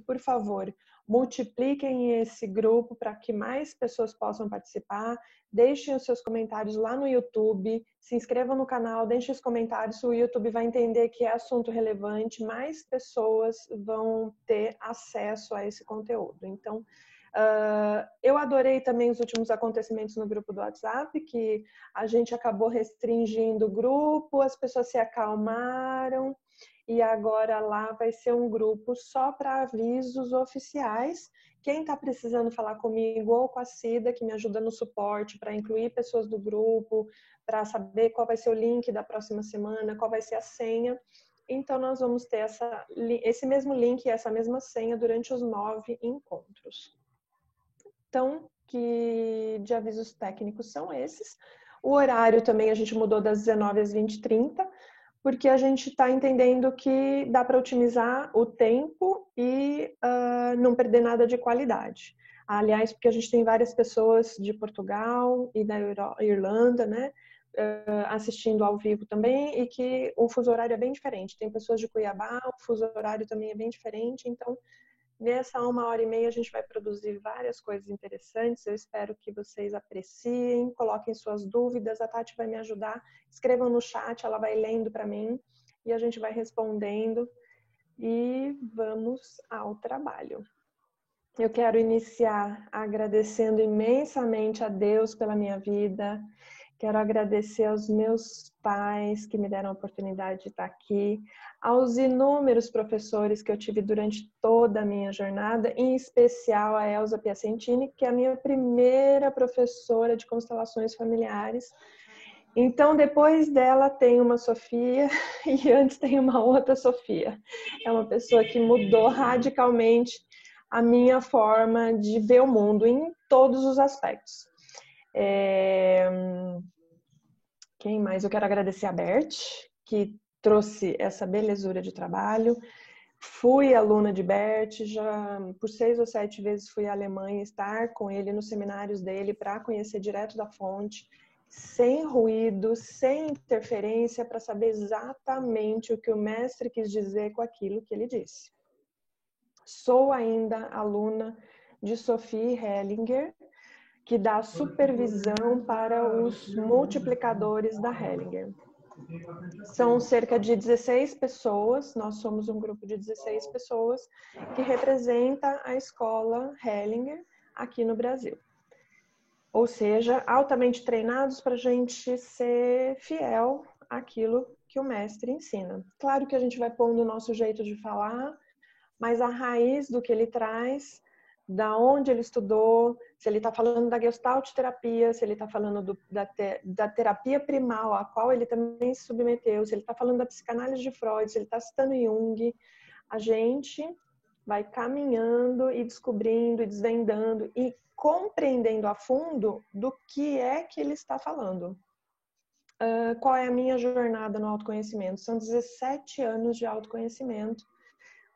por favor, multipliquem esse grupo para que mais pessoas possam participar. Deixem os seus comentários lá no YouTube, se inscrevam no canal, deixem os comentários, o YouTube vai entender que é assunto relevante, mais pessoas vão ter acesso a esse conteúdo. Então, eu adorei também os últimos acontecimentos no grupo do WhatsApp, que a gente acabou restringindo o grupo, as pessoas se acalmaram, e agora lá vai ser um grupo só para avisos oficiais. Quem está precisando falar comigo ou com a Cida, que me ajuda no suporte para incluir pessoas do grupo, para saber qual vai ser o link da próxima semana, qual vai ser a senha. Então, nós vamos ter esse mesmo link e essa mesma senha durante os 9 encontros. Então, que de avisos técnicos são esses. O horário também a gente mudou das 19 às 20h30, porque a gente está entendendo que dá para otimizar o tempo e não perder nada de qualidade. Aliás, porque a gente tem várias pessoas de Portugal e da Irlanda, né, assistindo ao vivo também, e que o fuso horário é bem diferente. Tem pessoas de Cuiabá, o fuso horário também é bem diferente, então nessa 1h30 a gente vai produzir várias coisas interessantes. Eu espero que vocês apreciem, coloquem suas dúvidas. A Tati vai me ajudar. Escrevam no chat, ela vai lendo para mim e a gente vai respondendo. E vamos ao trabalho. Eu quero iniciar agradecendo imensamente a Deus pela minha vida. Quero agradecer aos meus pais que me deram a oportunidade de estar aqui, aos inúmeros professores que eu tive durante toda a minha jornada, em especial a Elza Piacentini, que é a minha primeira professora de constelações familiares. Então, depois dela tem uma Sofia e antes tem uma outra Sofia. É uma pessoa que mudou radicalmente a minha forma de ver o mundo em todos os aspectos. Quem mais? Eu quero agradecer a Bert, que trouxe essa belezura de trabalho. Fui aluna de Bert, já por 6 ou 7 vezes fui à Alemanha estar com ele nos seminários dele para conhecer direto da fonte, sem ruído, sem interferência, para saber exatamente o que o mestre quis dizer com aquilo que ele disse. Sou ainda aluna de Sophie Hellinger, que dá supervisão para os multiplicadores da Hellinger. São cerca de 16 pessoas, nós somos um grupo de 16 pessoas que representa a escola Hellinger aqui no Brasil. Ou seja, altamente treinados para a gente ser fiel àquilo que o mestre ensina. Claro que a gente vai pondo o nosso jeito de falar, mas a raiz do que ele traz, da onde ele estudou, se ele está falando da Gestalt terapia, se ele está falando da terapia primal, a qual ele também se submeteu, se ele está falando da psicanálise de Freud, se ele está citando Jung, a gente vai caminhando e descobrindo e desvendando e compreendendo a fundo do que é que ele está falando. Qual é a minha jornada no autoconhecimento? São 17 anos de autoconhecimento.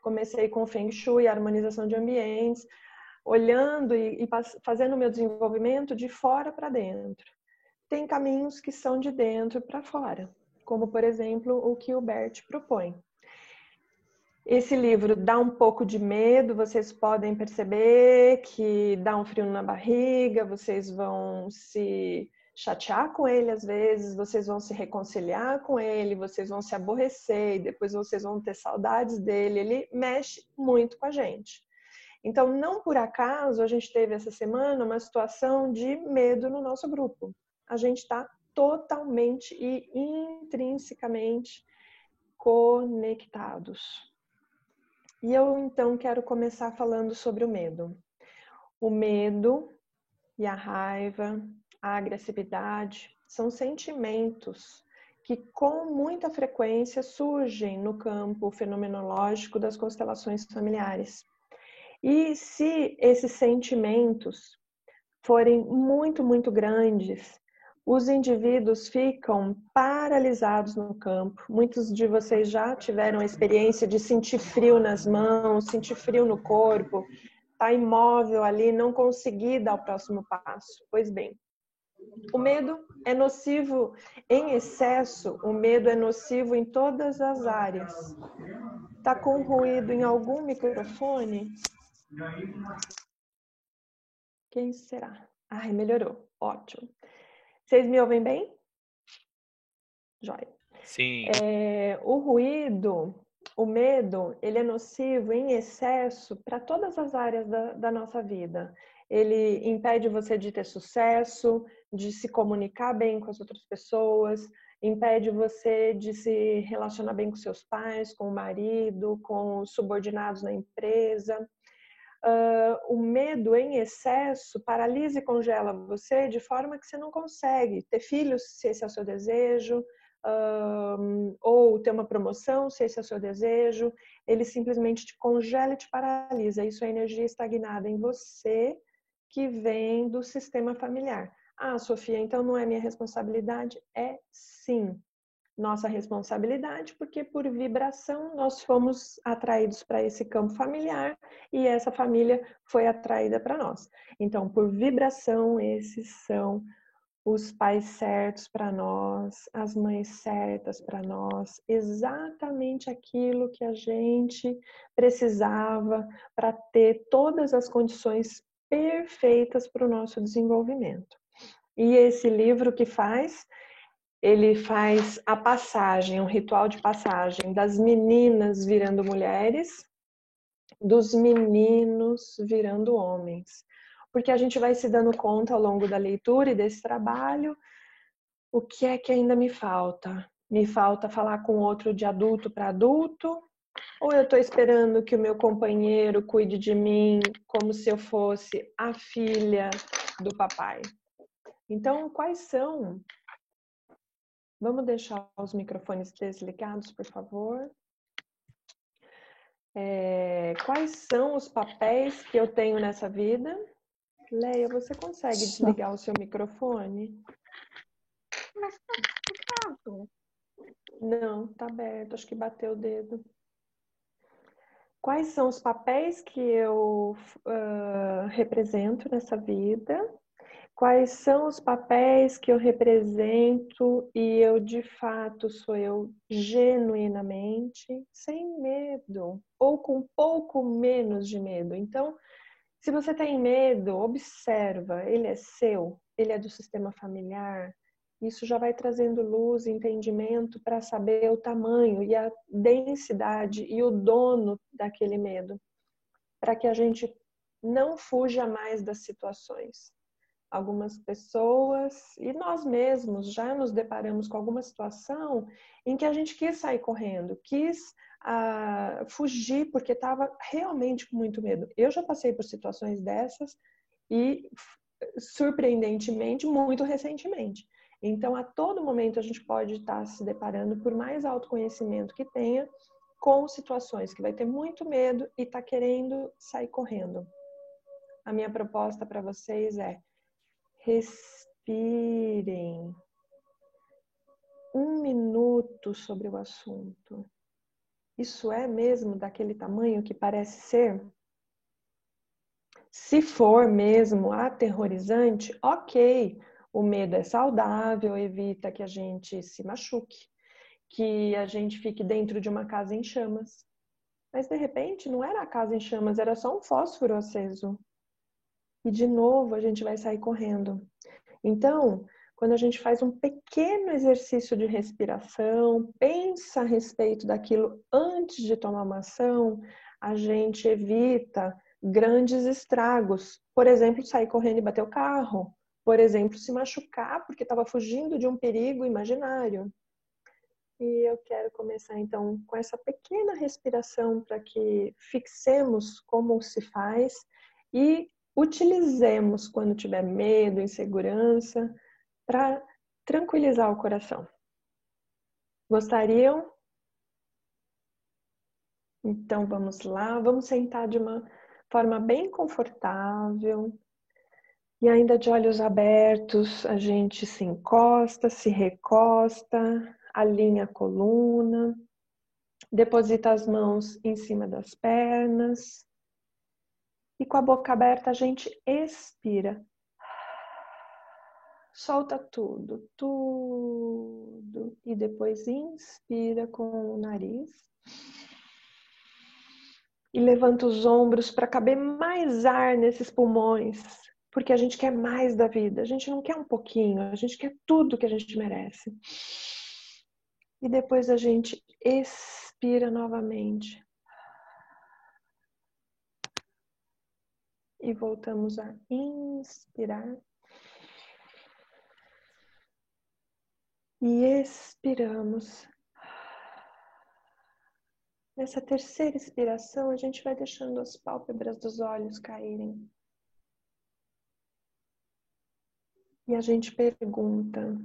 Comecei com Feng Shui, harmonização de ambientes, olhando e fazendo o meu desenvolvimento de fora para dentro. Tem caminhos que são de dentro para fora, como, por exemplo, o que o Bert propõe. Esse livro dá um pouco de medo, vocês podem perceber que dá um frio na barriga, vocês vão se chatear com ele às vezes, vocês vão se reconciliar com ele, vocês vão se aborrecer e depois vocês vão ter saudades dele. Ele mexe muito com a gente. Então, não por acaso, a gente teve essa semana uma situação de medo no nosso grupo. A gente está totalmente e intrinsecamente conectados. E eu, então, quero começar falando sobre o medo. O medo e a raiva, a agressividade, são sentimentos que com muita frequência surgem no campo fenomenológico das constelações familiares. E se esses sentimentos forem muito, muito grandes, os indivíduos ficam paralisados no campo. Muitos de vocês já tiveram a experiência de sentir frio nas mãos, sentir frio no corpo, estar imóvel ali, não conseguir dar o próximo passo. Pois bem, o medo é nocivo em excesso, o medo é nocivo em todas as áreas. Tá com ruído em algum microfone? Quem será? Ai, melhorou. Ótimo. Vocês me ouvem bem? Jóia. Sim. O ruído, o medo, ele é nocivo em excesso para todas as áreas da nossa vida. Ele impede você de ter sucesso, de se comunicar bem com as outras pessoas, impede você de se relacionar bem com seus pais, com o marido, com os subordinados na empresa. O medo em excesso paralisa e congela você de forma que você não consegue ter filhos, se esse é o seu desejo, ou ter uma promoção, se esse é o seu desejo. Ele simplesmente te congela e te paralisa. Isso é energia estagnada em você que vem do sistema familiar. Ah, Sofia, então não é minha responsabilidade? É sim nossa responsabilidade, porque por vibração nós fomos atraídos para esse campo familiar e essa família foi atraída para nós. Então, por vibração, esses são os pais certos para nós, as mães certas para nós, exatamente aquilo que a gente precisava para ter todas as condições perfeitas para o nosso desenvolvimento. E esse livro que faz, ele faz a passagem, um ritual de passagem das meninas virando mulheres, dos meninos virando homens. Porque a gente vai se dando conta ao longo da leitura e desse trabalho, o que é que ainda me falta? Me falta falar com outro de adulto para adulto? Ou eu estou esperando que o meu companheiro cuide de mim como se eu fosse a filha do papai? Então, quais são? Vamos deixar os microfones desligados, por favor. Quais são os papéis que eu tenho nessa vida? Leia, você consegue desligar o seu microfone? Mas tá desligado. Não, tá aberto, acho que bateu o dedo. Quais são os papéis que eu represento nessa vida? Quais são os papéis que eu represento e eu de fato sou eu genuinamente, sem medo ou com pouco menos de medo? Então, se você tem medo, observa, ele é seu, ele é do sistema familiar. Isso já vai trazendo luz e entendimento para saber o tamanho e a densidade e o dono daquele medo, para que a gente não fuja mais das situações. Algumas pessoas e nós mesmos já nos deparamos com alguma situação em que a gente quis sair correndo, quis fugir porque estava realmente com muito medo. Eu já passei por situações dessas e, surpreendentemente, muito recentemente. Então, a todo momento a gente pode estar se deparando, por mais autoconhecimento que tenha, com situações que vai ter muito medo e está querendo sair correndo. A minha proposta para vocês é: respirem 1 minuto sobre o assunto. Isso é mesmo daquele tamanho que parece ser? Se for mesmo aterrorizante, ok. O medo é saudável, evita que a gente se machuque, que a gente fique dentro de uma casa em chamas. Mas de repente não era a casa em chamas, era só um fósforo aceso. E de novo a gente vai sair correndo. Então, quando a gente faz um pequeno exercício de respiração, pensa a respeito daquilo antes de tomar uma ação, a gente evita grandes estragos. Por exemplo, sair correndo e bater o carro. Por exemplo, se machucar porque estava fugindo de um perigo imaginário. E eu quero começar então com essa pequena respiração para que fixemos como se faz e utilizemos quando tiver medo, insegurança, para tranquilizar o coração. Gostariam? Então vamos lá, vamos sentar de uma forma bem confortável e ainda de olhos abertos, a gente se encosta, se recosta, alinha a coluna, deposita as mãos em cima das pernas e com a boca aberta a gente expira. Solta tudo, tudo. E depois inspira com o nariz. E levanta os ombros para caber mais ar nesses pulmões. Porque a gente quer mais da vida. A gente não quer um pouquinho, a gente quer tudo que a gente merece. E depois a gente expira novamente. E voltamos a inspirar. E expiramos. Nessa terceira expiração, a gente vai deixando as pálpebras dos olhos caírem. E a gente pergunta: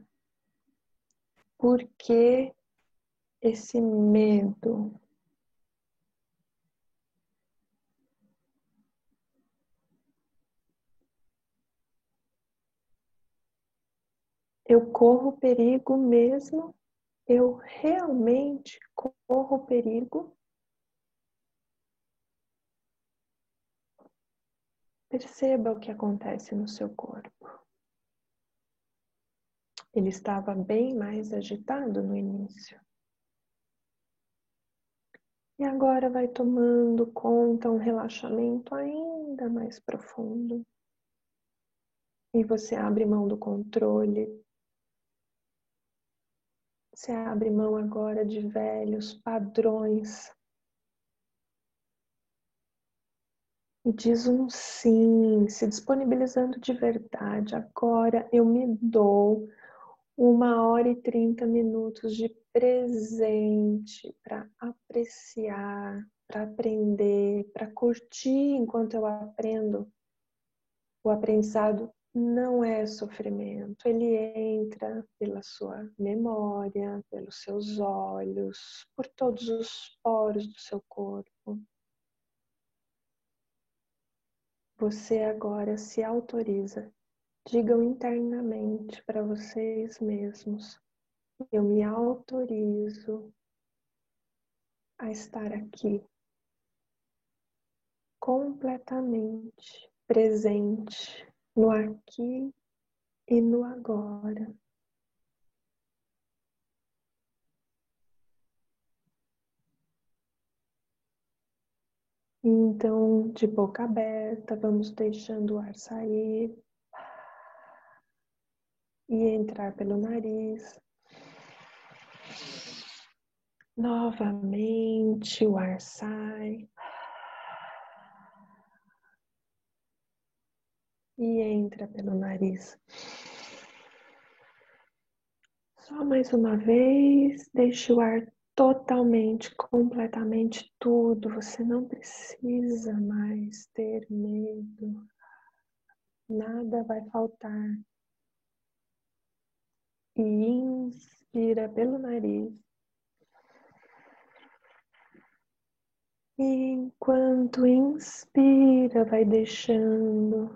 por que esse medo? Eu corro perigo mesmo? Eu realmente corro perigo? Perceba o que acontece no seu corpo. Ele estava bem mais agitado no início. E agora vai tomando conta um relaxamento ainda mais profundo. E você abre mão do controle. Você abre mão agora de velhos padrões. E diz um sim, se disponibilizando de verdade. Agora eu me dou 1h30 de presente para apreciar, para aprender, para curtir enquanto eu aprendo. O aprendizado não é sofrimento, ele entra pela sua memória, pelos seus olhos, por todos os poros do seu corpo. Você agora se autoriza. Digam internamente para vocês mesmos: eu me autorizo a estar aqui, completamente presente, no aqui e no agora. Então, de boca aberta, vamos deixando o ar sair e entrar pelo nariz. Novamente, o ar sai e entra pelo nariz. Só mais uma vez, deixe o ar totalmente, completamente tudo. Você não precisa mais ter medo. Nada vai faltar. E inspira pelo nariz. E enquanto inspira, vai deixando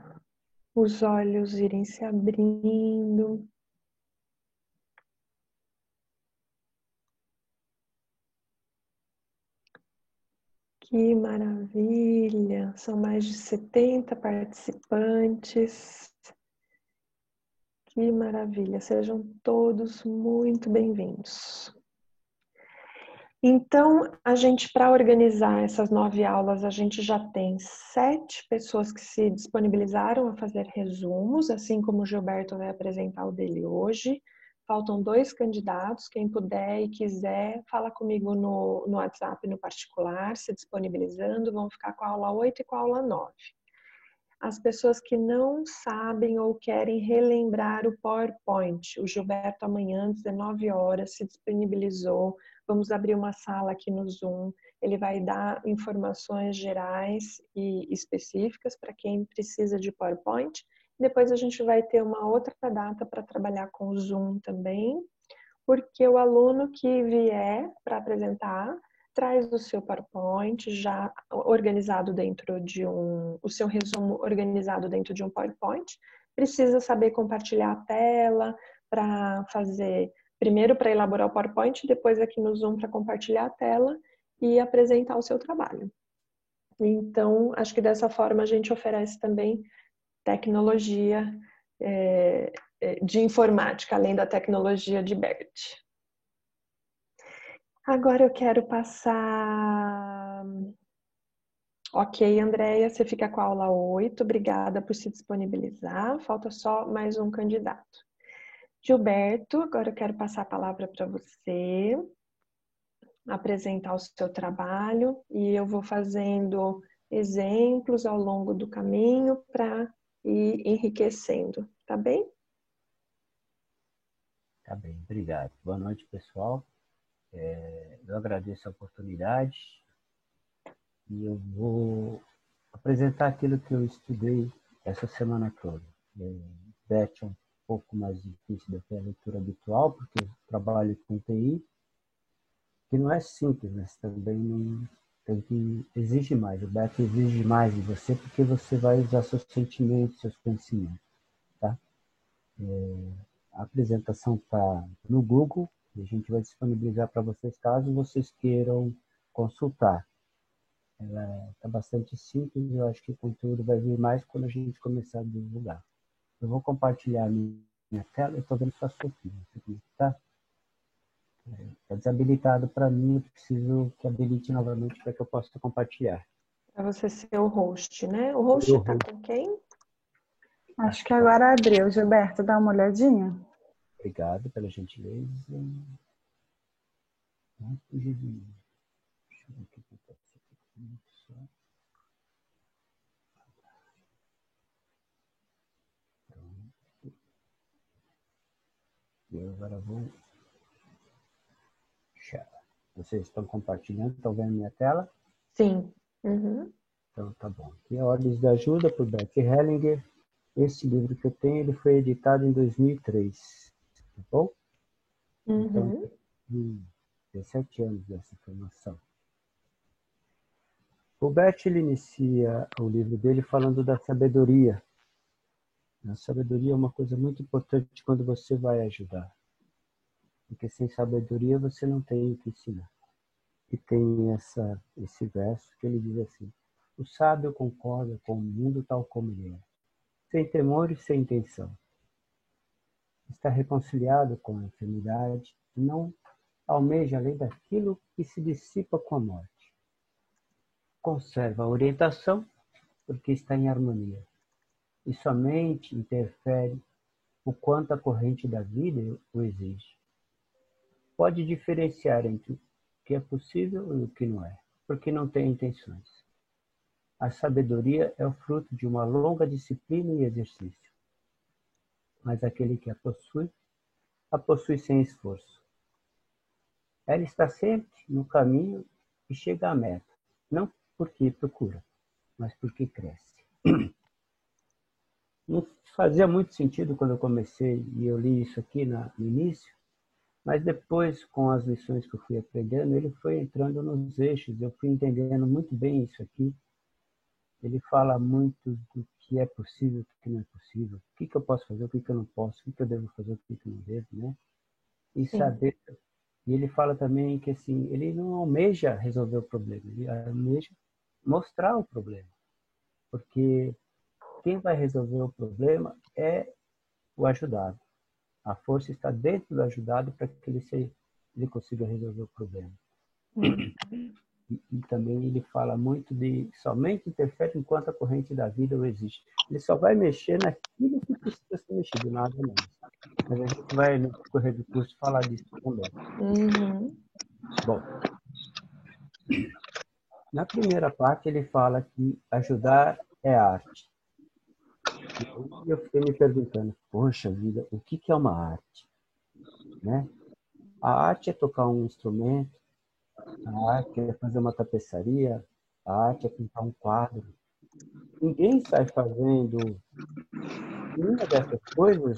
os olhos irem se abrindo. Que maravilha! São mais de 70 participantes. Que maravilha! Sejam todos muito bem-vindos. Então, para organizar essas 9 aulas, a gente já tem 7 pessoas que se disponibilizaram a fazer resumos, assim como o Gilberto vai apresentar o dele hoje. Faltam 2 candidatos, quem puder e quiser, fala comigo no WhatsApp no particular, se disponibilizando, vão ficar com a aula 8 e com a aula 9. As pessoas que não sabem ou querem relembrar o PowerPoint, o Gilberto amanhã, 19 horas, se disponibilizou. Vamos abrir uma sala aqui no Zoom. Ele vai dar informações gerais e específicas para quem precisa de PowerPoint. Depois a gente vai ter uma outra data para trabalhar com o Zoom também, porque o aluno que vier para apresentar traz o seu PowerPoint já organizado dentro de o seu resumo organizado dentro de um PowerPoint. Precisa saber compartilhar a tela para fazer, primeiro para elaborar o PowerPoint, depois aqui no Zoom para compartilhar a tela e apresentar o seu trabalho. Então, acho que dessa forma a gente oferece também tecnologia de informática, além da tecnologia de Bert. Agora eu quero passar Ok, Andréia, você fica com a aula 8. Obrigada por se disponibilizar. Falta só mais um candidato. Gilberto, agora eu quero passar a palavra para você, apresentar o seu trabalho e eu vou fazendo exemplos ao longo do caminho para ir enriquecendo, tá bem? Tá bem, obrigado. Boa noite, pessoal. Eu agradeço a oportunidade e eu vou apresentar aquilo que eu estudei essa semana toda. Beth é um pouco mais difícil do que a leitura habitual, porque eu trabalho com TI, que não é simples, mas também não tem que exige mais. O Beth exige mais de você porque você vai usar seus sentimentos, seus conhecimentos, tá? A apresentação está no Google e a gente vai disponibilizar para vocês caso vocês queiram consultar. Ela está bastante simples, eu acho que o conteúdo vai vir mais quando a gente começar a divulgar. Eu vou compartilhar a minha tela, eu estou vendo só a Sofia, tá? Está desabilitado para mim, eu preciso que habilite novamente para que eu possa compartilhar. Para você ser o host, né? O host está com quem? Acho que agora abriu. Gilberto, dá uma olhadinha. Obrigado pela gentileza. Deixa eu ver o que acontece aqui. Eu agora vou... Vocês estão compartilhando? Estão vendo minha tela? Sim. Uhum. Então tá bom. Aqui é Ordens de Ajuda, por Beth Hellinger. Esse livro que eu tenho, ele foi editado em 2003. Tá bom? Então, Uhum. 17 anos dessa formação. O Bert, ele inicia o livro dele falando da sabedoria. A sabedoria é uma coisa muito importante quando você vai ajudar. Porque sem sabedoria você não tem o que ensinar. E tem esse verso que ele diz assim: o sábio concorda com o mundo tal como ele é, sem temor e sem intenção. Está reconciliado com a enfermidade e não almeja além daquilo que se dissipa com a morte. Conserva a orientação porque está em harmonia e somente interfere o quanto a corrente da vida o exige. Pode diferenciar entre o que é possível e o que não é, porque não tem intenções. A sabedoria é o fruto de uma longa disciplina e exercício, mas aquele que a possui sem esforço. Ela está sempre no caminho e chega à meta, não porque procura, mas porque cresce. Não fazia muito sentido quando eu comecei e eu li isso aqui no início, mas depois, com as lições que eu fui aprendendo, ele foi entrando nos eixos, eu fui entendendo muito bem isso aqui. Ele fala muito do que é possível, do que não é possível, o que eu posso fazer, o que eu não posso, o que eu devo fazer, o que eu não devo, né? E saber. E ele fala também que assim, ele não almeja resolver o problema, ele almeja mostrar o problema, porque quem vai resolver o problema é o ajudado. A força está dentro do ajudado para que ele consiga resolver o problema. E também ele fala muito de somente interfere enquanto a corrente da vida o exige. Ele só vai mexer naquilo que precisa ser mexido, nada mais. Mas a gente vai, no correr do curso, falar disso também. Uhum. Bom, na primeira parte ele fala que ajudar é arte. E eu fiquei me perguntando, poxa vida, o que é uma arte? Né? A arte é tocar um instrumento, a arte é fazer uma tapeçaria, a arte é pintar um quadro. Ninguém sai fazendo nenhuma dessas coisas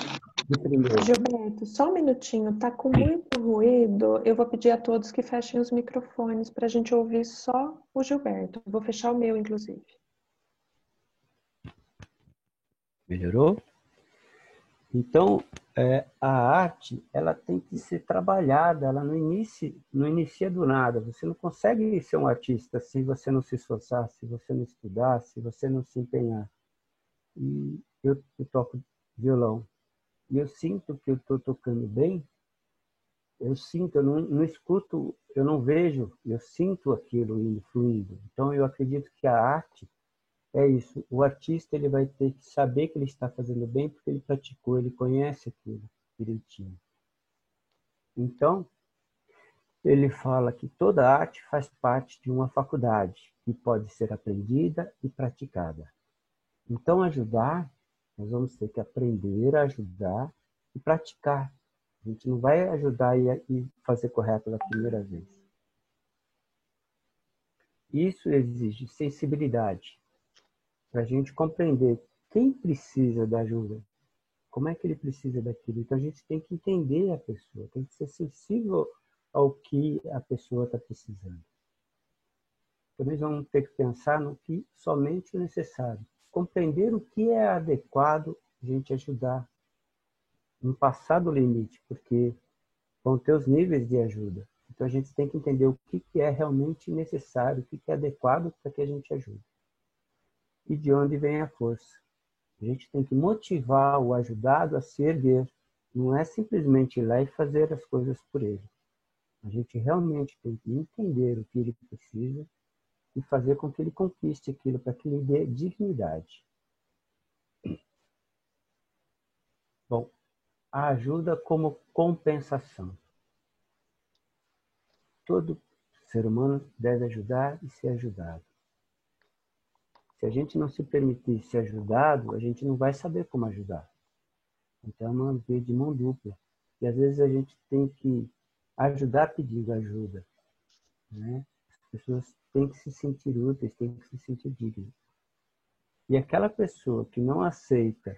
de primeira. Gilberto, só um minutinho, tá com muito ruído. Eu vou pedir a todos que fechem os microfones para a gente ouvir só o Gilberto. Vou fechar o meu, inclusive. Melhorou? Então, a arte, ela tem que ser trabalhada, ela não inicia do nada. Você não consegue ser um artista se você não se esforçar, se você não estudar, se você não se empenhar. E eu toco violão e eu sinto que eu estou tocando bem eu sinto, eu não escuto, eu não vejo, eu sinto aquilo indo, fluindo. Então, eu acredito que a arte é isso. O artista, ele vai ter que saber que ele está fazendo bem porque ele praticou, ele conhece aquilo direitinho. Então, ele fala que toda arte faz parte de uma faculdade que pode ser aprendida e praticada. Então, ajudar, nós vamos ter que aprender a ajudar e praticar. A gente não vai ajudar e fazer correto da primeira vez. Isso exige sensibilidade para a gente compreender quem precisa da ajuda, como é que ele precisa daquilo. Então, a gente tem que entender a pessoa, tem que ser sensível ao que a pessoa está precisando. Também vamos ter que pensar no que somente o necessário. Compreender o que é adequado a gente ajudar. Não passar do limite, porque vão ter os níveis de ajuda. Então, a gente tem que entender o que é realmente necessário, o que é adequado para que a gente ajude. E de onde vem a força. A gente tem que motivar o ajudado a se erguer. Não é simplesmente ir lá e fazer as coisas por ele. A gente realmente tem que entender o que ele precisa e fazer com que ele conquiste aquilo para que lhe dê dignidade. Bom, a ajuda como compensação. Todo ser humano deve ajudar e ser ajudado. Se a gente não se permitir ser ajudado, a gente não vai saber como ajudar. Então é uma via de mão dupla. E às vezes a gente tem que ajudar pedindo ajuda, né? As pessoas têm que se sentir úteis, têm que se sentir dignas. E aquela pessoa que não aceita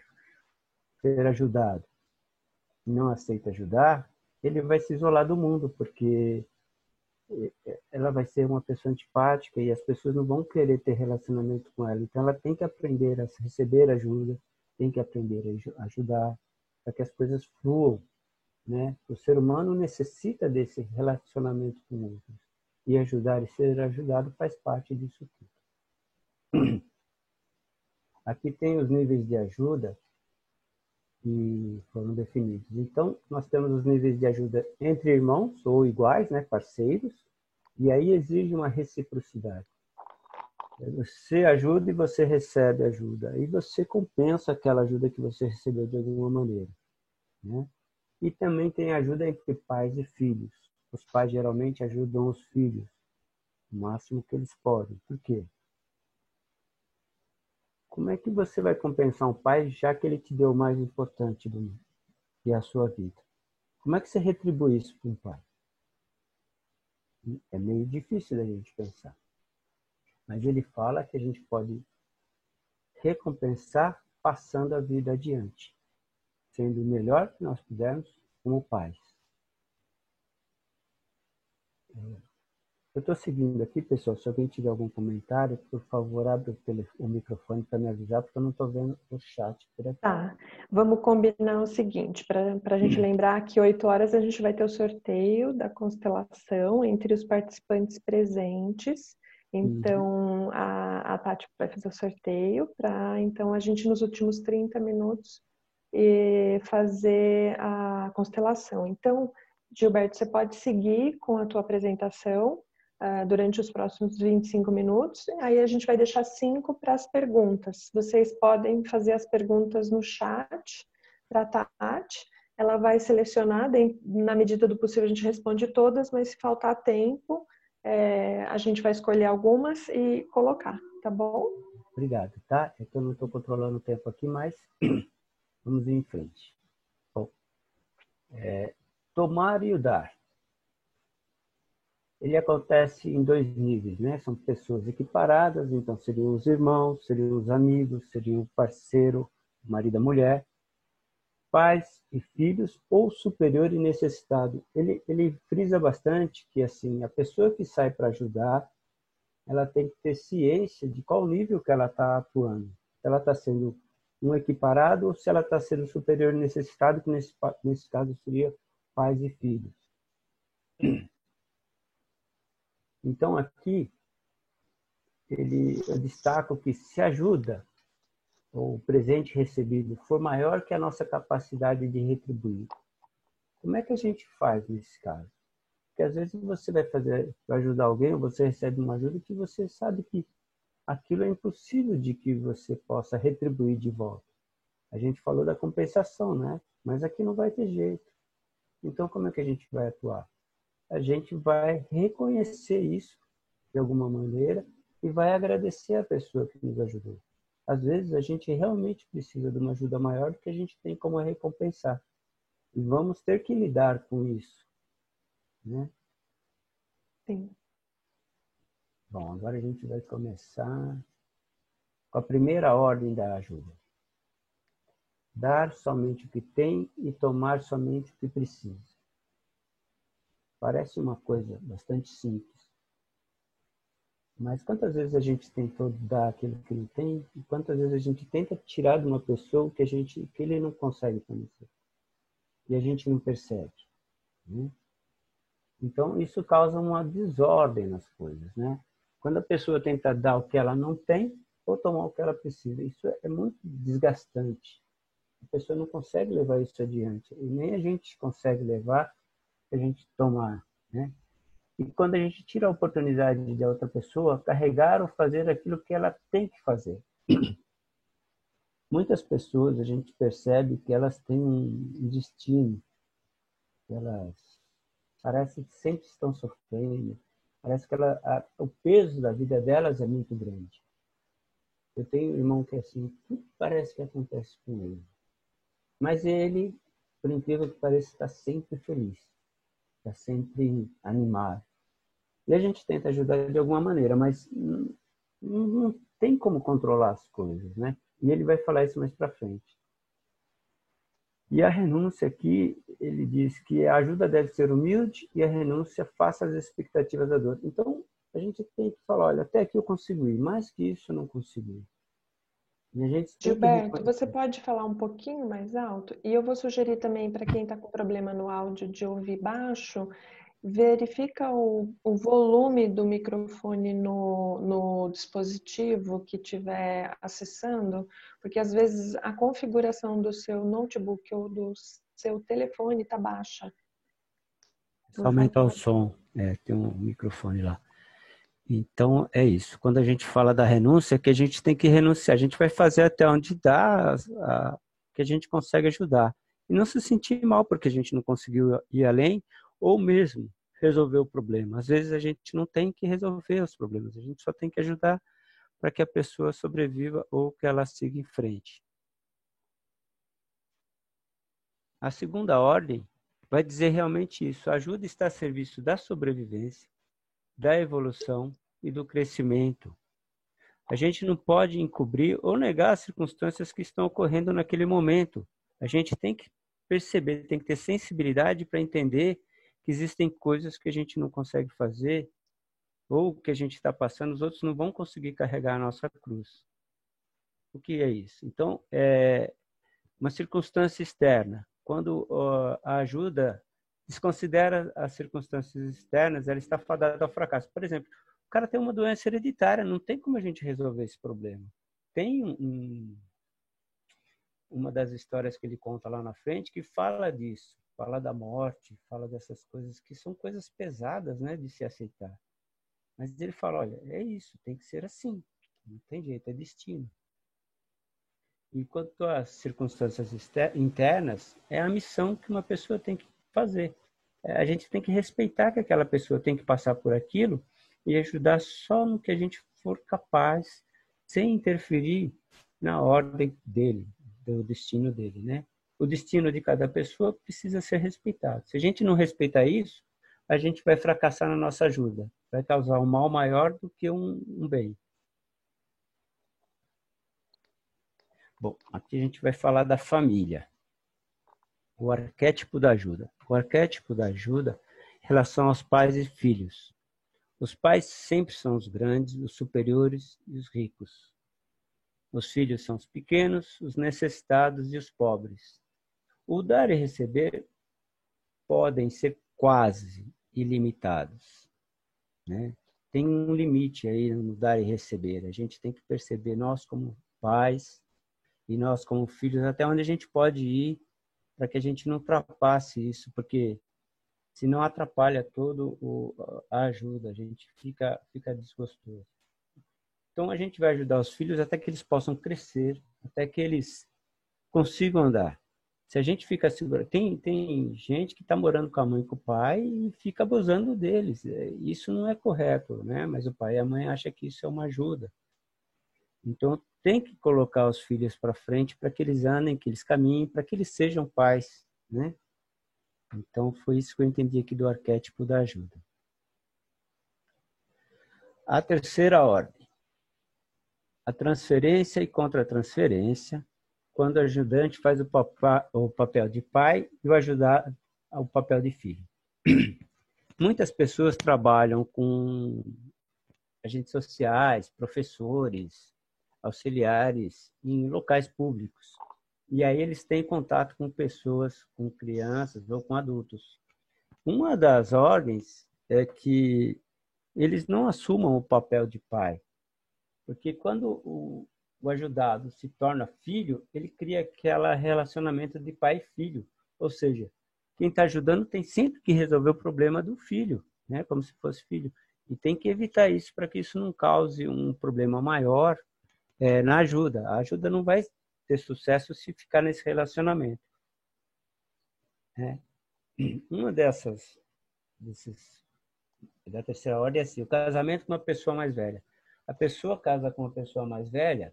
ser ajudado, não aceita ajudar, ele vai se isolar do mundo, porque ela vai ser uma pessoa antipática e as pessoas não vão querer ter relacionamento com ela. Então ela tem que aprender a receber ajuda, tem que aprender a ajudar, para que as coisas fluam, né? O ser humano necessita desse relacionamento com outros. E ajudar e ser ajudado faz parte disso tudo. Aqui tem os níveis de ajuda que foram definidos. Então, nós temos os níveis de ajuda entre irmãos ou iguais, né, parceiros, e aí exige uma reciprocidade. Você ajuda e você recebe ajuda, e você compensa aquela ajuda que você recebeu de alguma maneira, né? E também tem ajuda entre pais e filhos. Os pais geralmente ajudam os filhos o máximo que eles podem. Por quê? Como é que você vai compensar um pai já que ele te deu o mais importante do mundo, que é a sua vida? Como é que você retribui isso para um pai? É meio difícil da gente pensar. Mas ele fala que a gente pode recompensar passando a vida adiante, sendo o melhor que nós pudermos como pais. Eu estou seguindo aqui, pessoal. Se alguém tiver algum comentário, por favor, abre o microfone para me avisar, porque eu não estou vendo o chat por aqui. Tá, vamos combinar o seguinte, para a gente lembrar que 8 horas a gente vai ter o sorteio da constelação entre os participantes presentes. Então, a Tati vai fazer o sorteio para, então, a gente nos últimos 30 minutos fazer a constelação. Então, Gilberto, você pode seguir com a tua apresentação durante os próximos 25 minutos. Aí a gente vai deixar 5 para as perguntas. Vocês podem fazer as perguntas no chat para a Tati. Ela vai selecionar, na medida do possível a gente responde todas, mas se faltar tempo, a gente vai escolher algumas e colocar, tá bom? Obrigado, tá? É que eu não estou controlando o tempo aqui, mas vamos em frente. Bom, tomar e o dar. Ele acontece em 2 níveis, né? São pessoas equiparadas, então seriam os irmãos, seriam os amigos, seriam o parceiro, o marido e a mulher, pais e filhos, ou superior e necessitado. Ele frisa bastante que assim, a pessoa que sai para ajudar, ela tem que ter ciência de qual nível que ela está atuando. Se ela está sendo um equiparado ou se ela está sendo superior e necessitado, que nesse caso seria pais e filhos. Então, aqui, eu destaco que se a ajuda ou o presente recebido for maior que a nossa capacidade de retribuir, Como é que a gente faz nesse caso? Porque às vezes você vai ajudar alguém, ou você recebe uma ajuda que você sabe que aquilo é impossível de que você possa retribuir de volta. A gente falou da compensação, né? Mas aqui não vai ter jeito. Então, como é que a gente vai atuar? A gente vai reconhecer isso de alguma maneira e vai agradecer a pessoa que nos ajudou. Às vezes, a gente realmente precisa de uma ajuda maior do que a gente tem como recompensar. E vamos ter que lidar com isso, né? Sim. Bom, agora a gente vai começar com a primeira ordem da ajuda. Dar somente o que tem e tomar somente o que precisa. Parece uma coisa bastante simples. Mas quantas vezes a gente tentou dar aquilo que não tem e quantas vezes a gente tenta tirar de uma pessoa o que ele não consegue fornecer. E a gente não percebe, né? Então, isso causa uma desordem nas coisas, né? Quando a pessoa tenta dar o que ela não tem ou tomar o que ela precisa, isso é muito desgastante. A pessoa não consegue levar isso adiante. E nem a gente consegue levar a gente tomar, né? E quando a gente tira a oportunidade de outra pessoa carregar ou fazer aquilo que ela tem que fazer. Muitas pessoas a gente percebe que elas têm um destino, que elas parecem que sempre estão sofrendo, parece que o peso da vida delas é muito grande. Eu tenho um irmão que assim, tudo parece que acontece com ele. Mas ele, por incrível que pareça, está sempre feliz, está sempre animado. E a gente tenta ajudar de alguma maneira, mas não tem como controlar as coisas, né? E ele vai falar isso mais para frente. E a renúncia aqui, ele diz que a ajuda deve ser humilde e a renúncia faça as expectativas da dor. Então, a gente tem que falar, olha, até aqui eu consegui, mais que isso eu não consegui. E a gente tem que Gilberto, você reconhecer. pode falar um pouquinho mais alto? E eu vou sugerir também para quem está com problema no áudio de ouvir baixo, verifica o volume do microfone no dispositivo que estiver acessando, porque às vezes a configuração do seu notebook ou do seu telefone está baixa. Só aumentar o som, tem um microfone lá. Então, é isso. Quando a gente fala da renúncia, que a gente tem que renunciar. A gente vai fazer até onde dá, que a gente consegue ajudar. E não se sentir mal porque a gente não conseguiu ir além, ou mesmo resolver o problema. Às vezes a gente não tem que resolver os problemas, a gente só tem que ajudar para que a pessoa sobreviva ou que ela siga em frente. A segunda ordem vai dizer realmente isso. A ajuda está a serviço da sobrevivência, da evolução e do crescimento. A gente não pode encobrir ou negar as circunstâncias que estão ocorrendo naquele momento. A gente tem que perceber, tem que ter sensibilidade para entender que existem coisas que a gente não consegue fazer ou que a gente está passando, os outros não vão conseguir carregar a nossa cruz. O que é isso? Então, é uma circunstância externa. Quando a ajuda desconsidera as circunstâncias externas, ela está fadada ao fracasso. Por exemplo, o cara tem uma doença hereditária, não tem como a gente resolver esse problema. Tem uma das histórias que ele conta lá na frente que fala disso, fala da morte, fala dessas coisas que são coisas pesadas, né, de se aceitar. Mas ele fala, olha, é isso, tem que ser assim, não tem jeito, é destino. Enquanto às circunstâncias internas, é a missão que uma pessoa tem que fazer. A gente tem que respeitar que aquela pessoa tem que passar por aquilo e ajudar só no que a gente for capaz, sem interferir na ordem dele, do destino dele, né? O destino de cada pessoa precisa ser respeitado. Se a gente não respeitar isso, a gente vai fracassar na nossa ajuda. Vai causar um mal maior do que um bem. Bom, aqui a gente vai falar da família. O arquétipo da ajuda. O arquétipo da ajuda em relação aos pais e filhos. Os pais sempre são os grandes, os superiores e os ricos. Os filhos são os pequenos, os necessitados e os pobres. O dar e receber podem ser quase ilimitados, né? Tem um limite aí no dar e receber. A gente tem que perceber, nós como pais e nós como filhos, até onde a gente pode ir para que a gente não ultrapasse isso, porque senão atrapalha a ajuda, a gente fica desgostoso. Então a gente vai ajudar os filhos até que eles possam crescer, até que eles consigam andar. Se a gente fica segurando... Tem gente que está morando com a mãe e com o pai e fica abusando deles. Isso não é correto, né? Mas o pai e a mãe acham que isso é uma ajuda. Então tem que colocar os filhos para frente para que eles andem, que eles caminhem, para que eles sejam pais, né? Então foi isso que eu entendi aqui do arquétipo da ajuda. A terceira ordem. A transferência e contra-transferência, quando o ajudante faz o papel de pai e o ajudado o papel de filho. Muitas pessoas trabalham com agentes sociais, professores, auxiliares em locais públicos. E aí eles têm contato com pessoas, com crianças ou com adultos. Uma das ordens é que eles não assumam o papel de pai. Porque quando o ajudado se torna filho, ele cria aquele relacionamento de pai e filho. Ou seja, quem está ajudando tem sempre que resolver o problema do filho, né? Como se fosse filho. E tem que evitar isso para que isso não cause um problema maior na ajuda. A ajuda não vai ter sucesso se ficar nesse relacionamento. Uma da terceira ordem é assim, o casamento com uma pessoa mais velha. A pessoa casa com uma pessoa mais velha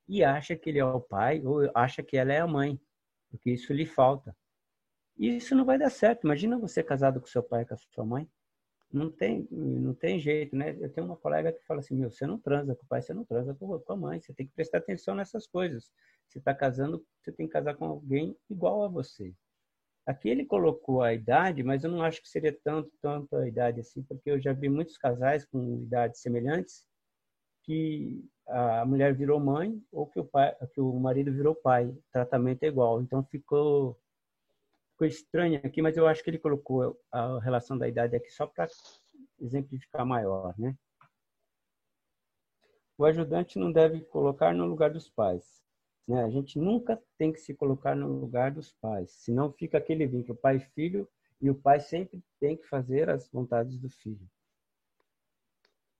e acha que ele é o pai ou acha que ela é a mãe, porque isso lhe falta. E isso não vai dar certo. Imagina você casado com seu pai e com a sua mãe. Não tem jeito, né? Eu tenho uma colega que fala assim, você não transa com o pai, você não transa com a mãe, você tem que prestar atenção nessas coisas. Você está casando, você tem que casar com alguém igual a você. Aqui ele colocou a idade, mas eu não acho que seria tanto a idade assim, porque eu já vi muitos casais com idades semelhantes que a mulher virou mãe ou que o marido virou pai. O tratamento é igual. Então ficou estranho aqui, mas eu acho que ele colocou a relação da idade aqui só para exemplificar maior, né? O ajudante não deve colocar no lugar dos pais. Né? A gente nunca tem que se colocar no lugar dos pais, senão fica aquele vínculo pai e filho, e o pai sempre tem que fazer as vontades do filho.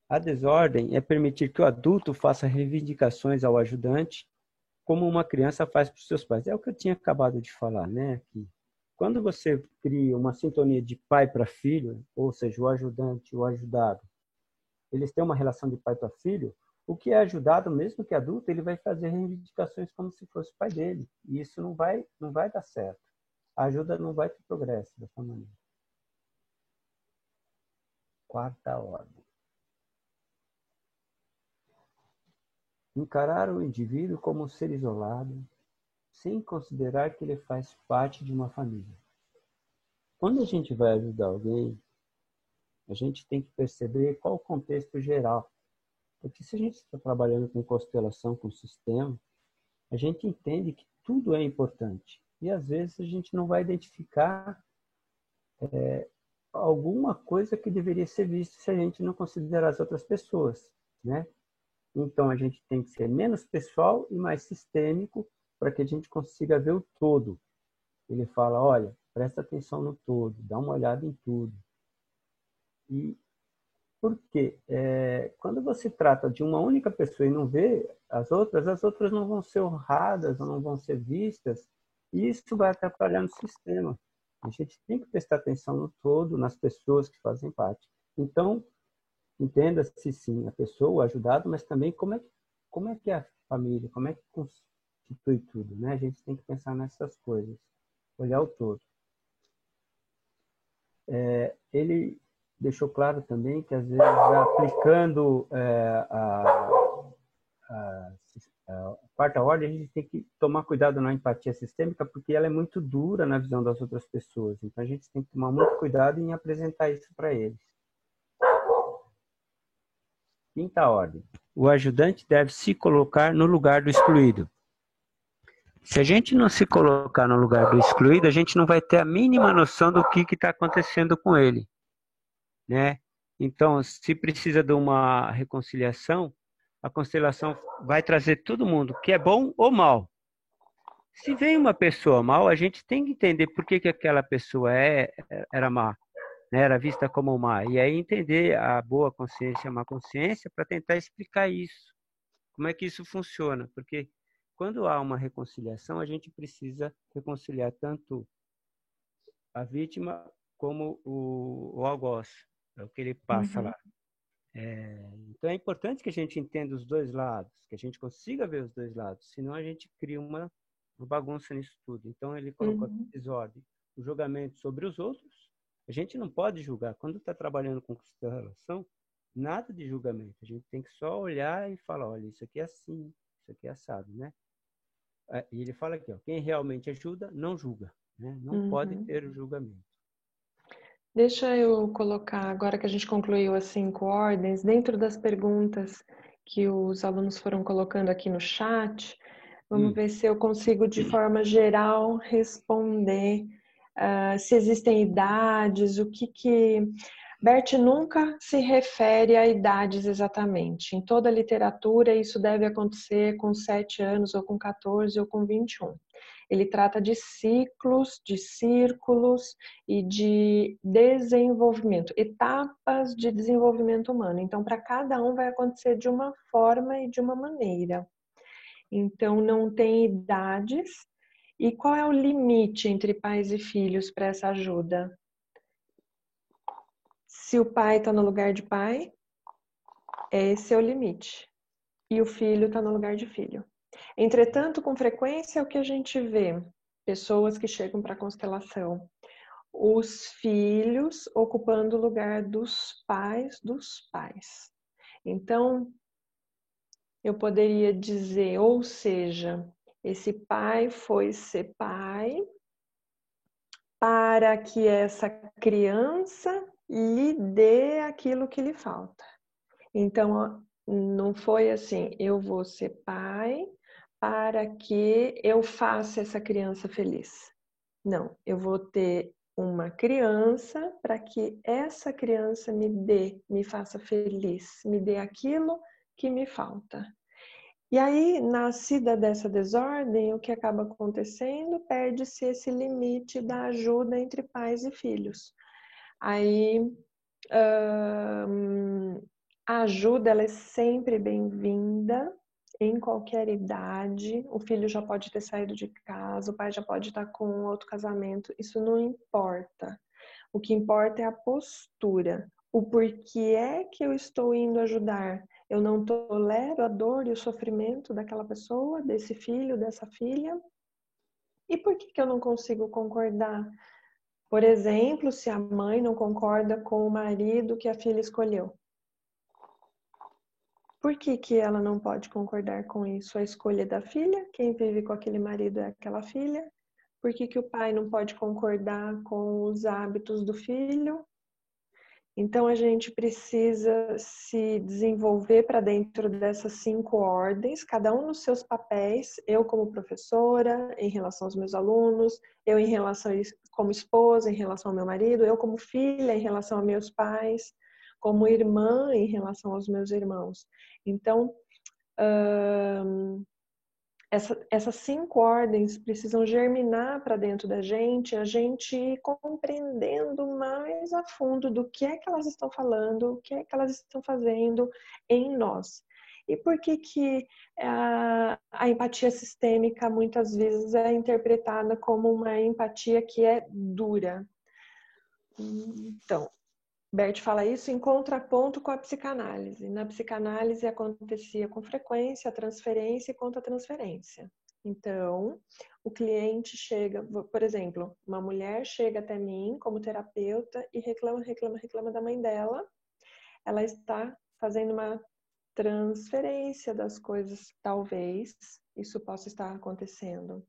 A desordem é permitir que o adulto faça reivindicações ao ajudante, como uma criança faz para os seus pais. É o que eu tinha acabado de falar, né? Aqui. Quando você cria uma sintonia de pai para filho, ou seja, o ajudante e o ajudado, eles têm uma relação de pai para filho, o que é ajudado, mesmo que adulto, ele vai fazer reivindicações como se fosse o pai dele. E isso não vai dar certo. A ajuda não vai ter progresso dessa maneira. Quarta ordem. Encarar o indivíduo como um ser isolado, sem considerar que ele faz parte de uma família. Quando a gente vai ajudar alguém, a gente tem que perceber qual o contexto geral. Porque se a gente está trabalhando com constelação, com sistema, a gente entende que tudo é importante. E às vezes a gente não vai identificar alguma coisa que deveria ser vista se a gente não considerar as outras pessoas, né? Então a gente tem que ser menos pessoal e mais sistêmico para que a gente consiga ver o todo. Ele fala, olha, presta atenção no todo, dá uma olhada em tudo. E por quê? Quando você trata de uma única pessoa e não vê as outras não vão ser honradas, não vão ser vistas, e isso vai atrapalhar no sistema. A gente tem que prestar atenção no todo, nas pessoas que fazem parte. Então, entenda-se sim a pessoa, o ajudado, mas também como é que é a família, como é que constitui tudo, né? A gente tem que pensar nessas coisas, olhar o todo. Ele deixou claro também que, às vezes, aplicando a quarta ordem, a gente tem que tomar cuidado na empatia sistêmica, porque ela é muito dura na visão das outras pessoas. Então, a gente tem que tomar muito cuidado em apresentar isso para eles. Quinta ordem. O ajudante deve se colocar no lugar do excluído. Se a gente não se colocar no lugar do excluído, a gente não vai ter a mínima noção do que está acontecendo com ele, né? Então, se precisa de uma reconciliação, a constelação vai trazer todo mundo, que é bom ou mal. Se vem uma pessoa mal, a gente tem que entender por que aquela pessoa era má, né? Era vista como má. E aí entender a boa consciência e a má consciência para tentar explicar isso. Como é que isso funciona? Porque quando há uma reconciliação, a gente precisa reconciliar tanto a vítima como o algoz, é o que ele passa Uhum. lá. Então é importante que a gente entenda os dois lados, que a gente consiga ver os dois lados, senão a gente cria uma bagunça nisso tudo. Então ele colocou a Uhum. desordem, o julgamento sobre os outros. A gente não pode julgar. Quando está trabalhando com a relação, nada de julgamento. A gente tem que só olhar e falar, olha, isso aqui é assim, isso aqui é assado, né? E ele fala aqui, ó, quem realmente ajuda, não julga, né? Não pode Uhum. ter o julgamento. Deixa eu colocar, agora que a gente concluiu as 5 ordens, dentro das perguntas que os alunos foram colocando aqui no chat, vamos ver se eu consigo, de forma geral, responder se existem idades, o que... Bert nunca se refere a idades exatamente. Em toda a literatura, isso deve acontecer com 7 anos, ou com 14, ou com 21. Ele trata de ciclos, de círculos e de desenvolvimento, etapas de desenvolvimento humano. Então, para cada um vai acontecer de uma forma e de uma maneira. Então, não tem idades. E qual é o limite entre pais e filhos para essa ajuda? Se o pai está no lugar de pai, esse é o limite. E o filho está no lugar de filho. Entretanto, com frequência, é o que a gente vê. Pessoas que chegam para a constelação. Os filhos ocupando o lugar dos pais dos pais. Então, eu poderia dizer, ou seja, esse pai foi ser pai para que essa criança lhe dê aquilo que lhe falta. Então, não foi assim, eu vou ser pai para que eu faça essa criança feliz. Não, eu vou ter uma criança para que essa criança me faça feliz, me dê aquilo que me falta. E aí, nascida dessa desordem, o que acaba acontecendo? Perde-se esse limite da ajuda entre pais e filhos. Aí, a ajuda ela é sempre bem-vinda, em qualquer idade. O filho já pode ter saído de casa, o pai já pode estar com outro casamento, isso não importa. O que importa é a postura. O porquê é que eu estou indo ajudar. Eu não tolero a dor e o sofrimento daquela pessoa, desse filho, dessa filha. E por que eu não consigo concordar? Por exemplo, se a mãe não concorda com o marido que a filha escolheu. Por que ela não pode concordar com isso? A escolha da filha, quem vive com aquele marido é aquela filha. Por que o pai não pode concordar com os hábitos do filho? Então a gente precisa se desenvolver para dentro dessas 5 ordens, cada um nos seus papéis, eu como professora, em relação aos meus alunos, eu em relação como esposa, em relação ao meu marido, eu como filha, em relação aos meus pais, como irmã, em relação aos meus irmãos. Então, essas 5 ordens precisam germinar para dentro da gente, a gente ir compreendendo mais a fundo do que é que elas estão falando, o que é que elas estão fazendo em nós. E por que a empatia sistêmica muitas vezes é interpretada como uma empatia que é dura? Então, Bert fala isso em contraponto com a psicanálise. Na psicanálise acontecia com frequência a transferência e contra-transferência. Então, o cliente chega, por exemplo, uma mulher chega até mim como terapeuta e reclama da mãe dela. Ela está fazendo uma transferência das coisas, talvez isso possa estar acontecendo.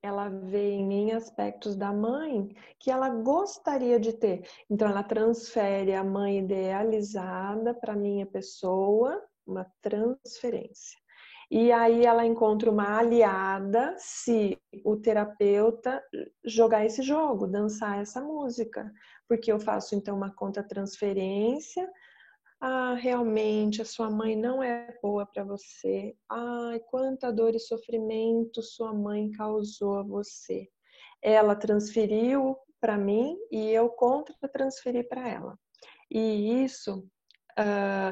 Ela vê em mim aspectos da mãe que ela gostaria de ter. Então, ela transfere a mãe idealizada para a minha pessoa, uma transferência. E aí ela encontra uma aliada se o terapeuta jogar esse jogo, dançar essa música. Porque eu faço, então, uma conta-transferência Ah, realmente, a sua mãe não é boa para você. Ai, quanta dor e sofrimento sua mãe causou a você. Ela transferiu para mim e eu contra-transferi para ela. E isso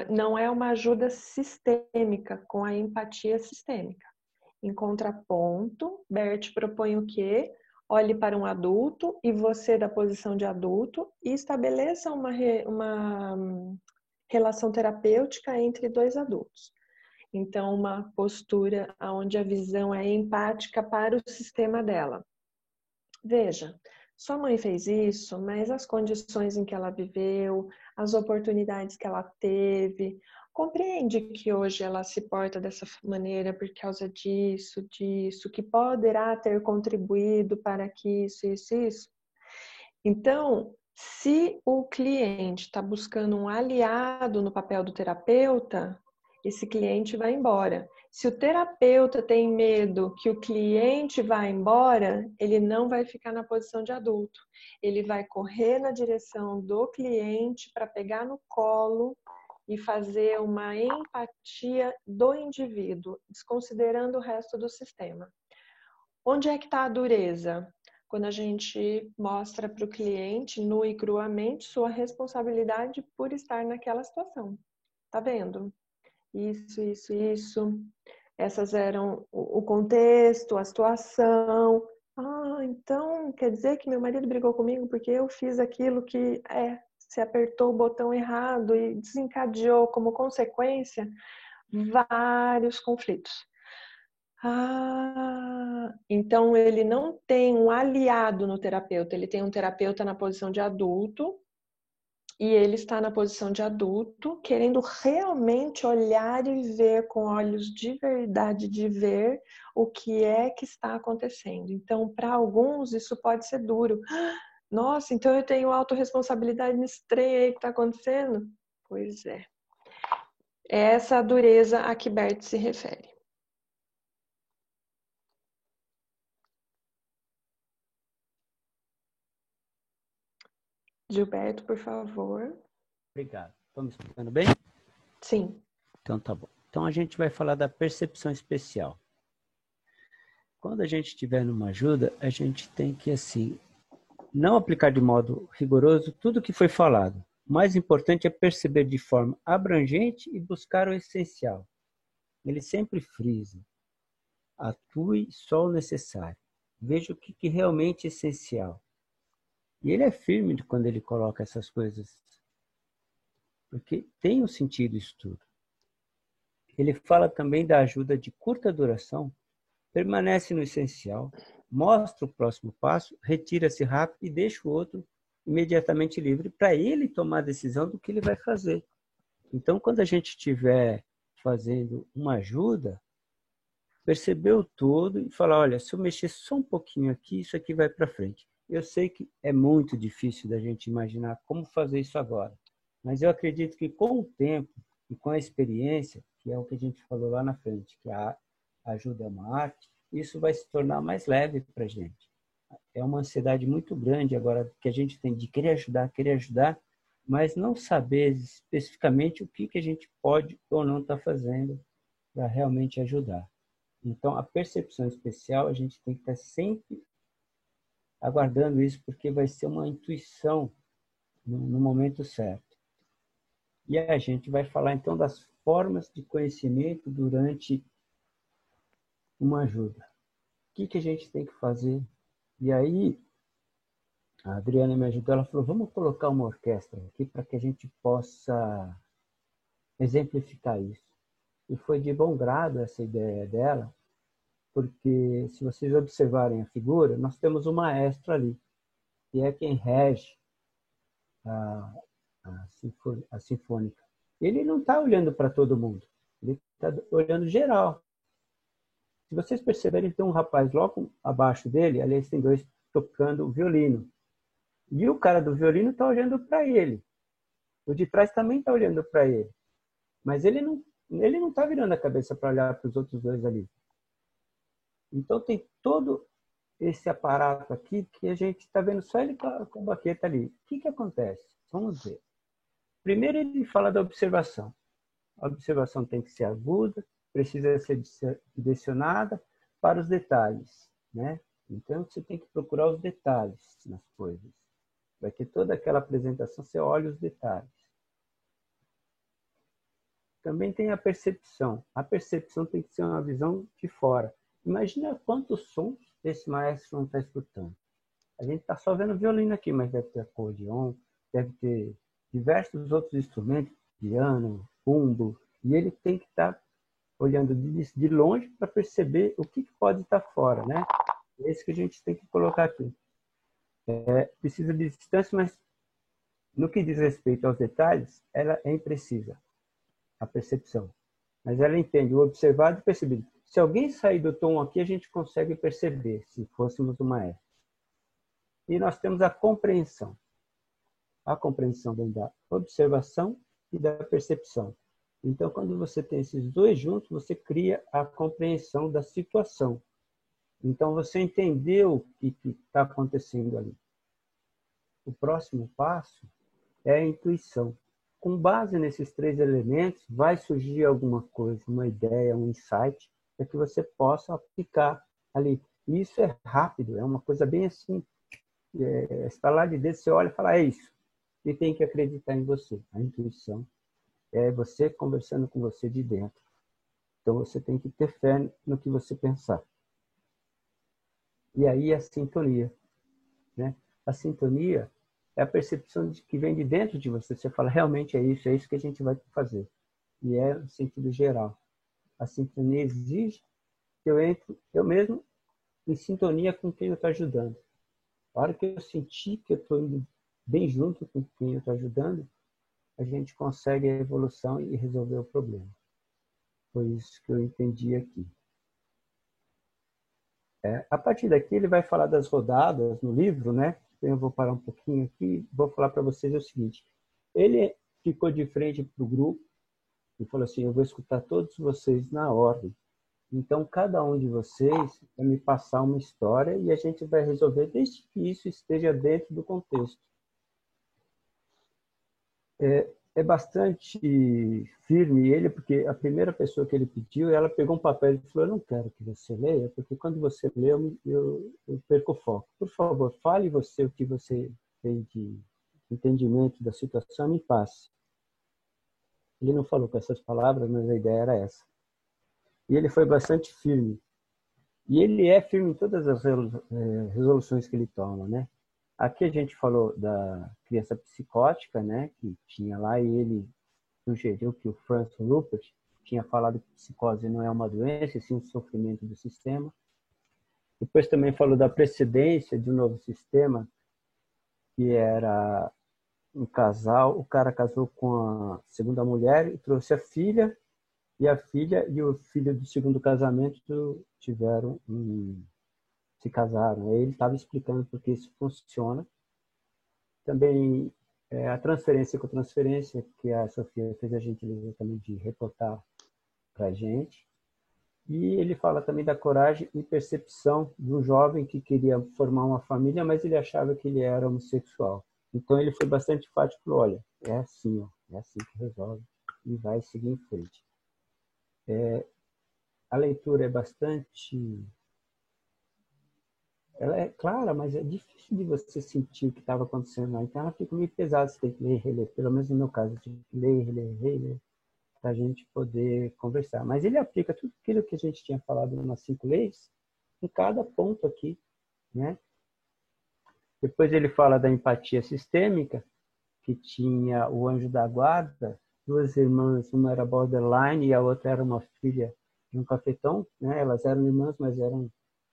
não é uma ajuda sistêmica com a empatia sistêmica. Em contraponto, Bert propõe o quê? Olhe para um adulto e você da posição de adulto e estabeleça uma relação terapêutica entre dois adultos. Então, uma postura onde a visão é empática para o sistema dela. Veja, sua mãe fez isso, mas as condições em que ela viveu, as oportunidades que ela teve, compreende que hoje ela se porta dessa maneira por causa disso, que poderá ter contribuído para que isso. Então, se o cliente está buscando um aliado no papel do terapeuta, esse cliente vai embora. Se o terapeuta tem medo que o cliente vá embora, ele não vai ficar na posição de adulto. Ele vai correr na direção do cliente para pegar no colo e fazer uma empatia do indivíduo, desconsiderando o resto do sistema. Onde é que está a dureza? Quando a gente mostra para o cliente, nu e cruamente, sua responsabilidade por estar naquela situação. Tá vendo? Isso. Essas eram o contexto, a situação. Ah, então quer dizer que meu marido brigou comigo porque eu fiz aquilo que se apertou o botão errado e desencadeou como consequência vários conflitos. Ah, então ele não tem um aliado no terapeuta, ele tem um terapeuta na posição de adulto e ele está na posição de adulto, querendo realmente olhar e ver com olhos de verdade, de ver o que é que está acontecendo. Então, para alguns, isso pode ser duro. Nossa, então eu tenho autorresponsabilidade nesse trem aí que está acontecendo? Pois é. É essa dureza a que Bert se refere. Gilberto, por favor. Obrigado. Estão me escutando bem? Sim. Então tá bom. Então a gente vai falar da percepção especial. Quando a gente estiver numa ajuda, a gente tem que, assim, não aplicar de modo rigoroso tudo o que foi falado. O mais importante é perceber de forma abrangente e buscar o essencial. Ele sempre frisa: atue só o necessário. Veja o que realmente é essencial. E ele é firme quando ele coloca essas coisas, porque tem um sentido isso tudo. Ele fala também da ajuda de curta duração, permanece no essencial, mostra o próximo passo, retira-se rápido e deixa o outro imediatamente livre para ele tomar a decisão do que ele vai fazer. Então, quando a gente estiver fazendo uma ajuda, perceber o todo e falar: olha, se eu mexer só um pouquinho aqui, isso aqui vai para frente. Eu sei que é muito difícil da gente imaginar como fazer isso agora, mas eu acredito que com o tempo e com a experiência, que é o que a gente falou lá na frente, que a ajuda é uma arte, isso vai se tornar mais leve para a gente. É uma ansiedade muito grande agora que a gente tem de querer ajudar, mas não saber especificamente o que a gente pode ou não estar fazendo para realmente ajudar. Então, a percepção especial, a gente tem que estar sempre aguardando isso, porque vai ser uma intuição no momento certo. E a gente vai falar, então, das formas de conhecimento durante uma ajuda. O que a gente tem que fazer? E aí, a Adriana me ajudou, ela falou: vamos colocar uma orquestra aqui para que a gente possa exemplificar isso. E foi de bom grado essa ideia dela, porque se vocês observarem a figura, nós temos o maestro ali, que é quem rege a sinfônica. Ele não está olhando para todo mundo, ele está olhando geral. Se vocês perceberem, tem um rapaz logo abaixo dele, aliás, tem dois tocando violino. E o cara do violino está olhando para ele. O de trás também está olhando para ele. Mas ele não está virando a cabeça para olhar para os outros dois ali. Então tem todo esse aparato aqui que a gente está vendo só ele com a baqueta ali. O que acontece? Vamos ver. Primeiro ele fala da observação. A observação tem que ser aguda, precisa ser direcionada para os detalhes, né? Então você tem que procurar os detalhes nas coisas. Vai ter toda aquela apresentação, você olha os detalhes. Também tem a percepção. A percepção tem que ser uma visão de fora. Imagina quantos sons esse maestro não está escutando. A gente está só vendo violino aqui, mas deve ter acordeon, deve ter diversos outros instrumentos, piano, bumbo, e ele tem que estar olhando de longe para perceber o que pode estar fora, né? É isso que a gente tem que colocar aqui. Precisa de distância, mas no que diz respeito aos detalhes, ela é imprecisa, a percepção. Mas ela entende o observado e percebido. Se alguém sair do tom aqui, a gente consegue perceber, se fôssemos o maestro. E nós temos a compreensão. A compreensão vem da observação e da percepção. Então, quando você tem esses dois juntos, você cria a compreensão da situação. Então, você entendeu o que está acontecendo ali. O próximo passo é a intuição. Com base nesses três elementos, vai surgir alguma coisa, uma ideia, um insight, para que você possa aplicar ali. E isso é rápido, é uma coisa bem assim. Estalar de dedo, você olha e fala, é isso. E tem que acreditar em você. A intuição é você conversando com você de dentro. Então, você tem que ter fé no que você pensar. E aí a sintonia, né? A sintonia é a percepção de que vem de dentro de você. Você fala, realmente é isso que a gente vai fazer. E é no sentido geral. A sintonia exige que eu entre, eu mesmo, em sintonia com quem eu estou ajudando. A hora que eu sentir que eu estou indo bem junto com quem eu estou ajudando, a gente consegue a evolução e resolver o problema. Foi isso que eu entendi aqui. A partir daqui, ele vai falar das rodadas no livro, né? Eu vou parar um pouquinho aqui e vou falar para vocês o seguinte. Ele ficou de frente para o grupo e falou assim, eu vou escutar todos vocês na ordem. Então, cada um de vocês vai me passar uma história e a gente vai resolver desde que isso esteja dentro do contexto. É bastante firme ele, porque a primeira pessoa que ele pediu, ela pegou um papel e falou, eu não quero que você leia, porque quando você lê, eu perco o foco. Por favor, fale você o que você tem de entendimento da situação e me passe. Ele não falou com essas palavras, mas a ideia era essa. E ele foi bastante firme. E ele é firme em todas as resoluções que ele toma, né? Aqui a gente falou da criança psicótica, né? Que tinha lá e ele sugeriu que o Franz Rupert tinha falado que psicose não é uma doença, e sim um sofrimento do sistema. Depois também falou da precedência de um novo sistema, que era um casal, o cara casou com a segunda mulher e trouxe a filha, e a filha e o filho do segundo casamento se casaram. Aí ele estava explicando por que isso funciona. Também a transferência com transferência, que a Sofia fez a gentileza também de reportar para a gente. E ele fala também da coragem e percepção de um jovem que queria formar uma família, mas ele achava que ele era homossexual. Então ele foi bastante enfático, falou, olha, é assim, ó, é assim que resolve e vai seguir em frente. A leitura é bastante... Ela é clara, mas é difícil de você sentir o que estava acontecendo lá. Então ela fica meio pesada, você tem que ler e reler. Pelo menos no meu caso, eu tive que ler, reler, para a gente poder conversar. Mas ele aplica tudo aquilo que a gente tinha falado nas 5 leis em cada ponto aqui, né? Depois ele fala da empatia sistêmica, que tinha o anjo da guarda, 2 irmãs, uma era borderline e a outra era uma filha de um cafetão, né? Elas eram irmãs, mas eram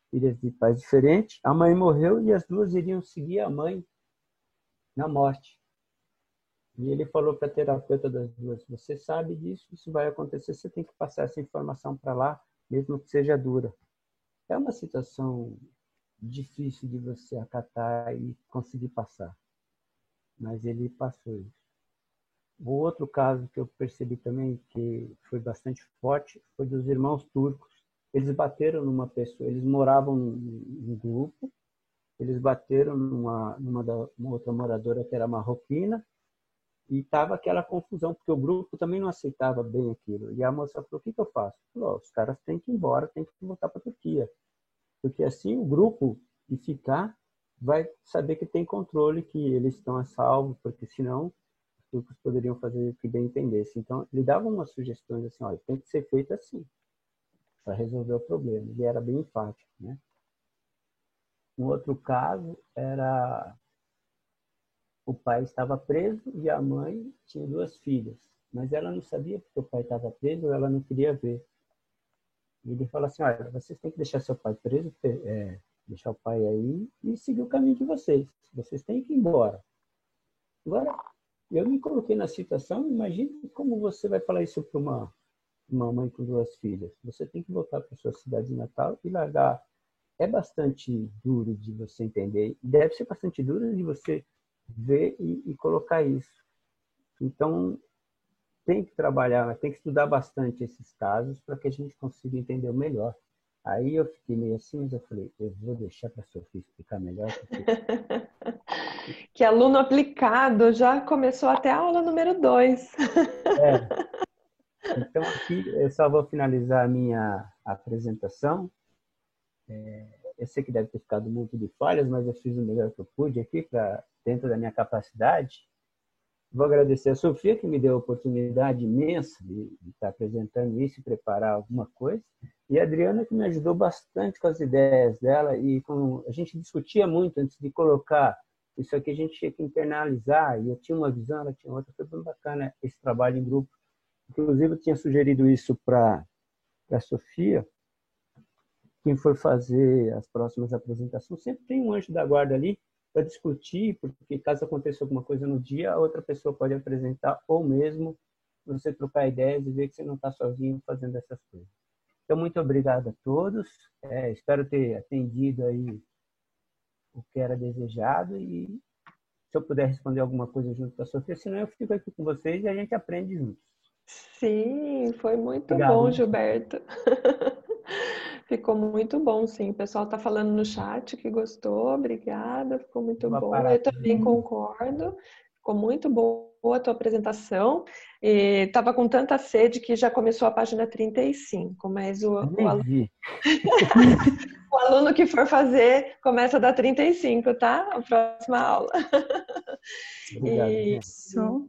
filhas de pais diferentes. A mãe morreu e as 2 iriam seguir a mãe na morte. E ele falou para a terapeuta das 2, você sabe disso, isso vai acontecer, você tem que passar essa informação para lá, mesmo que seja dura. É uma situação difícil de você acatar e conseguir passar. Mas ele passou isso. O outro caso que eu percebi também, que foi bastante forte, foi dos irmãos turcos. Eles bateram numa pessoa, eles moravam num grupo, eles bateram numa outra moradora que era marroquina, E estava aquela confusão, porque o grupo também não aceitava bem aquilo. E a moça falou, o que eu faço? Falou, os caras têm que ir embora, têm que voltar para a Turquia. Porque assim o grupo que ficar vai saber que tem controle, que eles estão a salvo, porque senão os turcos poderiam fazer o que bem entendesse. Então, ele dava umas sugestões assim, olha, tem que ser feito assim, para resolver o problema. Ele era bem enfático, né? Um outro caso era o pai estava preso e a mãe tinha 2 filhas, mas ela não sabia porque o pai estava preso, ela não queria ver. E ele falou assim, olha, vocês têm que deixar seu pai preso, deixar o pai aí e seguir o caminho de vocês. Vocês têm que ir embora. Agora, eu me coloquei na situação, imagine como você vai falar isso para uma mãe com 2 filhas. Você tem que voltar para sua cidade natal e largar. É bastante duro de você entender, deve ser bastante duro de você ver e colocar isso. Então, tem que trabalhar, tem que estudar bastante esses casos para que a gente consiga entender melhor. Aí eu fiquei meio assim, mas eu falei, eu vou deixar para a Sofia explicar melhor. Porque... Que aluno aplicado já começou até a aula número 2. É, então aqui eu só vou finalizar a minha apresentação. Eu sei que deve ter ficado muito de falhas, mas eu fiz o melhor que eu pude aqui, dentro da minha capacidade. Vou agradecer a Sofia, que me deu a oportunidade imensa de estar apresentando isso e preparar alguma coisa. E a Adriana, que me ajudou bastante com as ideias dela. E a gente discutia muito antes de colocar isso aqui, a gente tinha que internalizar. E eu tinha uma visão, ela tinha outra. Foi bem bacana esse trabalho em grupo. Inclusive, eu tinha sugerido isso para a Sofia. Quem for fazer as próximas apresentações, sempre tem um anjo da guarda ali para discutir, porque caso aconteça alguma coisa no dia, a outra pessoa pode apresentar, ou mesmo você trocar ideias e ver que você não está sozinho fazendo essas coisas. Então, muito obrigado a todos. Espero ter atendido aí o que era desejado e se eu puder responder alguma coisa junto com a Sofia, senão eu fico aqui com vocês e a gente aprende juntos. Sim, foi muito Obrigado, bom, né? Gilberto. Ficou muito bom, sim. O pessoal está falando no chat que gostou, obrigada, ficou muito Boa bom. Eu parada. também concordo, ficou muito boa a tua apresentação. Estava com tanta sede que já começou a página 35, mas Nem vi. o aluno que for fazer começa da 35, tá? A próxima aula. Obrigado, gente. Sou.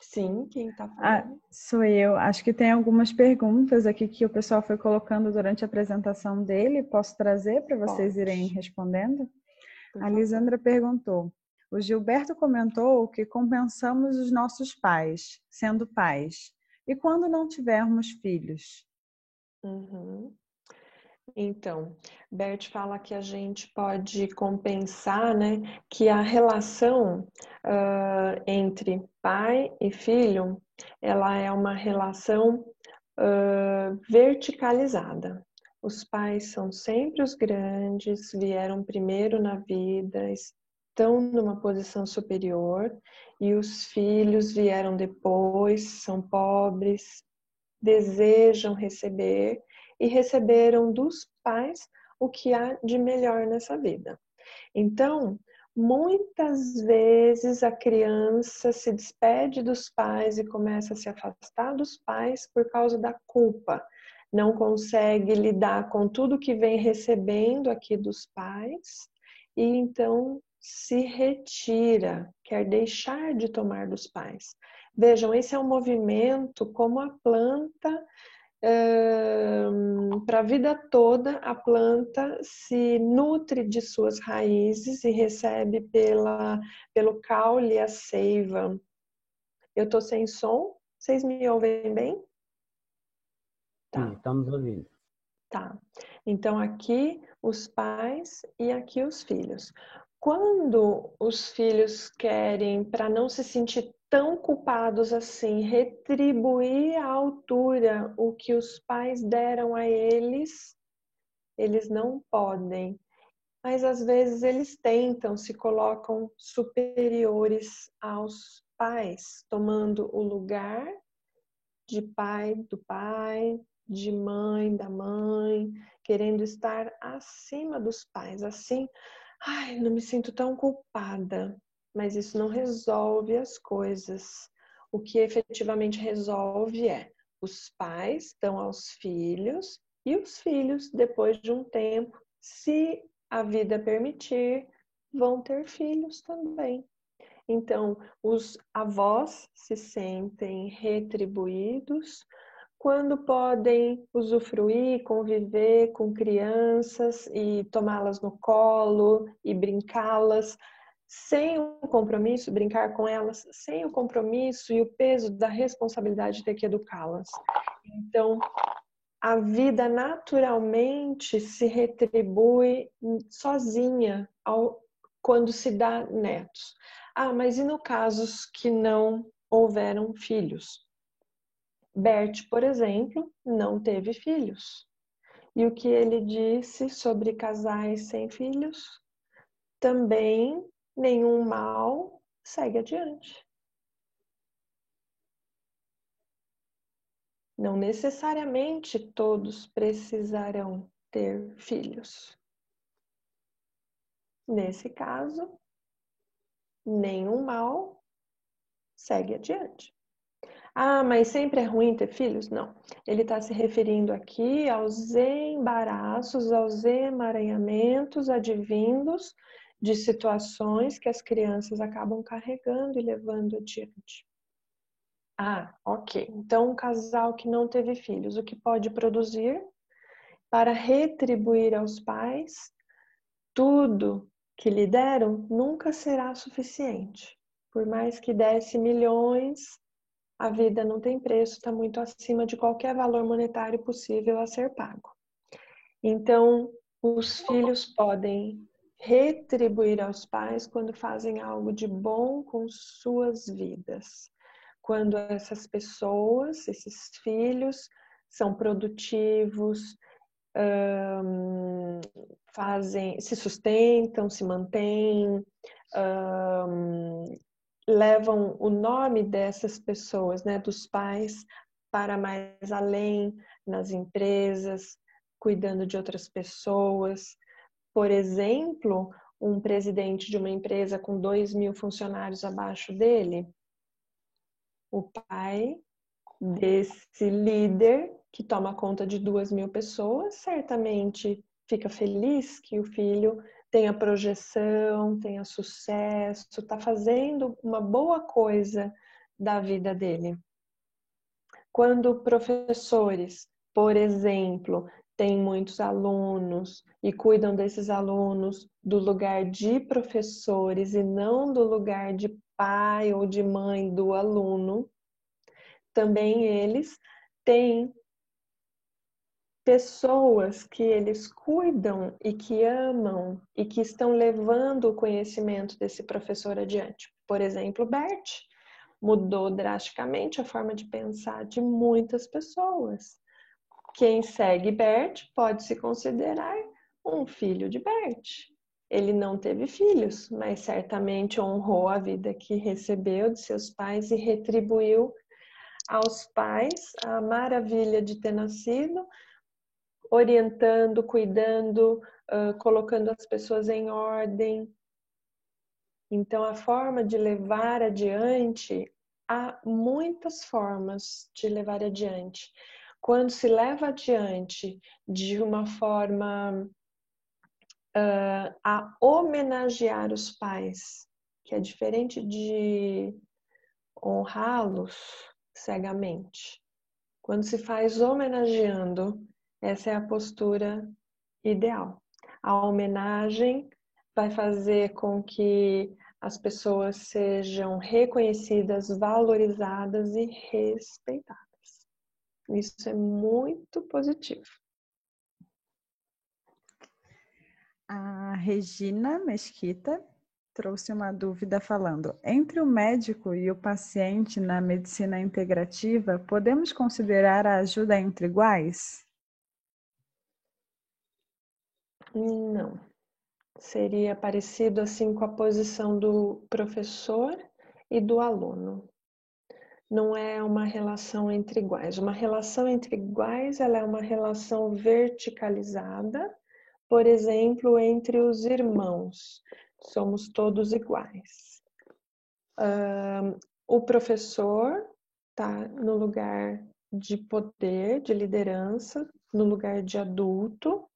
Sim, quem está falando? Sou eu. Acho que tem algumas perguntas aqui que o pessoal foi colocando durante a apresentação dele. Posso trazer para vocês irem respondendo? A Lisandra perguntou: o Gilberto comentou que compensamos os nossos pais, sendo pais, e quando não tivermos filhos? Uhum. Então, Bert fala que a gente pode compensar, né, que a relação entre pai e filho, ela é uma relação verticalizada. Os pais são sempre os grandes, vieram primeiro na vida, estão numa posição superior, e os filhos vieram depois, são pobres, desejam receber e receberam dos pais o que há de melhor nessa vida. Então, muitas vezes a criança se despede dos pais e começa a se afastar dos pais por causa da culpa. Não consegue lidar com tudo que vem recebendo aqui dos pais e então se retira, quer deixar de tomar dos pais. Vejam, esse é um movimento como a planta, para a vida toda, a planta se nutre de suas raízes e recebe pelo caule a seiva. Eu estou sem som? Vocês me ouvem bem? Tá. Sim, estamos ouvindo. Tá. Então aqui os pais e aqui os filhos. Quando os filhos querem, para não se sentir tão culpados assim, retribuir à altura o que os pais deram a eles, eles não podem. Mas às vezes eles tentam, se colocam superiores aos pais, tomando o lugar de pai do pai, de mãe da mãe, querendo estar acima dos pais. Assim, ai, não me sinto tão culpada. mas isso não resolve as coisas. O que efetivamente resolve é os pais dão aos filhos e os filhos, depois de um tempo, se a vida permitir, vão ter filhos também. Então, os avós se sentem retribuídos quando podem usufruir, conviver com crianças e tomá-las no colo e brincá-las sem o compromisso, brincar com elas sem o compromisso e o peso da responsabilidade de ter que educá-las. Então, a vida naturalmente se retribui sozinha quando se dá netos. Mas e no casos que não houveram filhos? Bert, por exemplo, não teve filhos. E o que ele disse sobre casais sem filhos? Também nenhum mal, segue adiante. Não necessariamente todos precisarão ter filhos. Nesse caso, nenhum mal, segue adiante. Mas sempre é ruim ter filhos? Não. Ele está se referindo aqui aos embaraços, aos emaranhamentos advindos de situações que as crianças acabam carregando e levando adiante. Ok. Então, um casal que não teve filhos, o que pode produzir para retribuir aos pais tudo que lhe deram nunca será suficiente. Por mais que desse milhões, a vida não tem preço, está muito acima de qualquer valor monetário possível a ser pago. Então, os filhos podem retribuir aos pais quando fazem algo de bom com suas vidas. Quando essas pessoas, esses filhos, são produtivos, se sustentam, se mantêm, levam o nome dessas pessoas, né, dos pais, para mais além nas empresas, cuidando de outras pessoas. Por exemplo, um presidente de uma empresa com 2.000 funcionários abaixo dele, o pai desse líder que toma conta de 2.000 pessoas, certamente fica feliz que o filho tenha projeção, tenha sucesso, está fazendo uma boa coisa da vida dele. Quando professores, por exemplo, têm muitos alunos e cuidam desses alunos do lugar de professores e não do lugar de pai ou de mãe do aluno, também eles têm pessoas que eles cuidam e que amam e que estão levando o conhecimento desse professor adiante. Por exemplo, Bert mudou drasticamente a forma de pensar de muitas pessoas. Quem segue Bert pode se considerar um filho de Bert. Ele não teve filhos, mas certamente honrou a vida que recebeu de seus pais e retribuiu aos pais a maravilha de ter nascido, orientando, cuidando, colocando as pessoas em ordem. Então, a forma de levar adiante, há muitas formas de levar adiante. Quando se leva adiante de uma forma a homenagear os pais, que é diferente de honrá-los cegamente. Quando se faz homenageando, essa é a postura ideal. A homenagem vai fazer com que as pessoas sejam reconhecidas, valorizadas e respeitadas. Isso é muito positivo. A Regina Mesquita trouxe uma dúvida falando: entre o médico e o paciente na medicina integrativa, podemos considerar a ajuda entre iguais? Não. Seria parecido assim com a posição do professor e do aluno. Não é uma relação entre iguais. Uma relação entre iguais, ela é uma relação verticalizada, por exemplo, entre os irmãos. Somos todos iguais. O professor está no lugar de poder, de liderança, no lugar de adulto,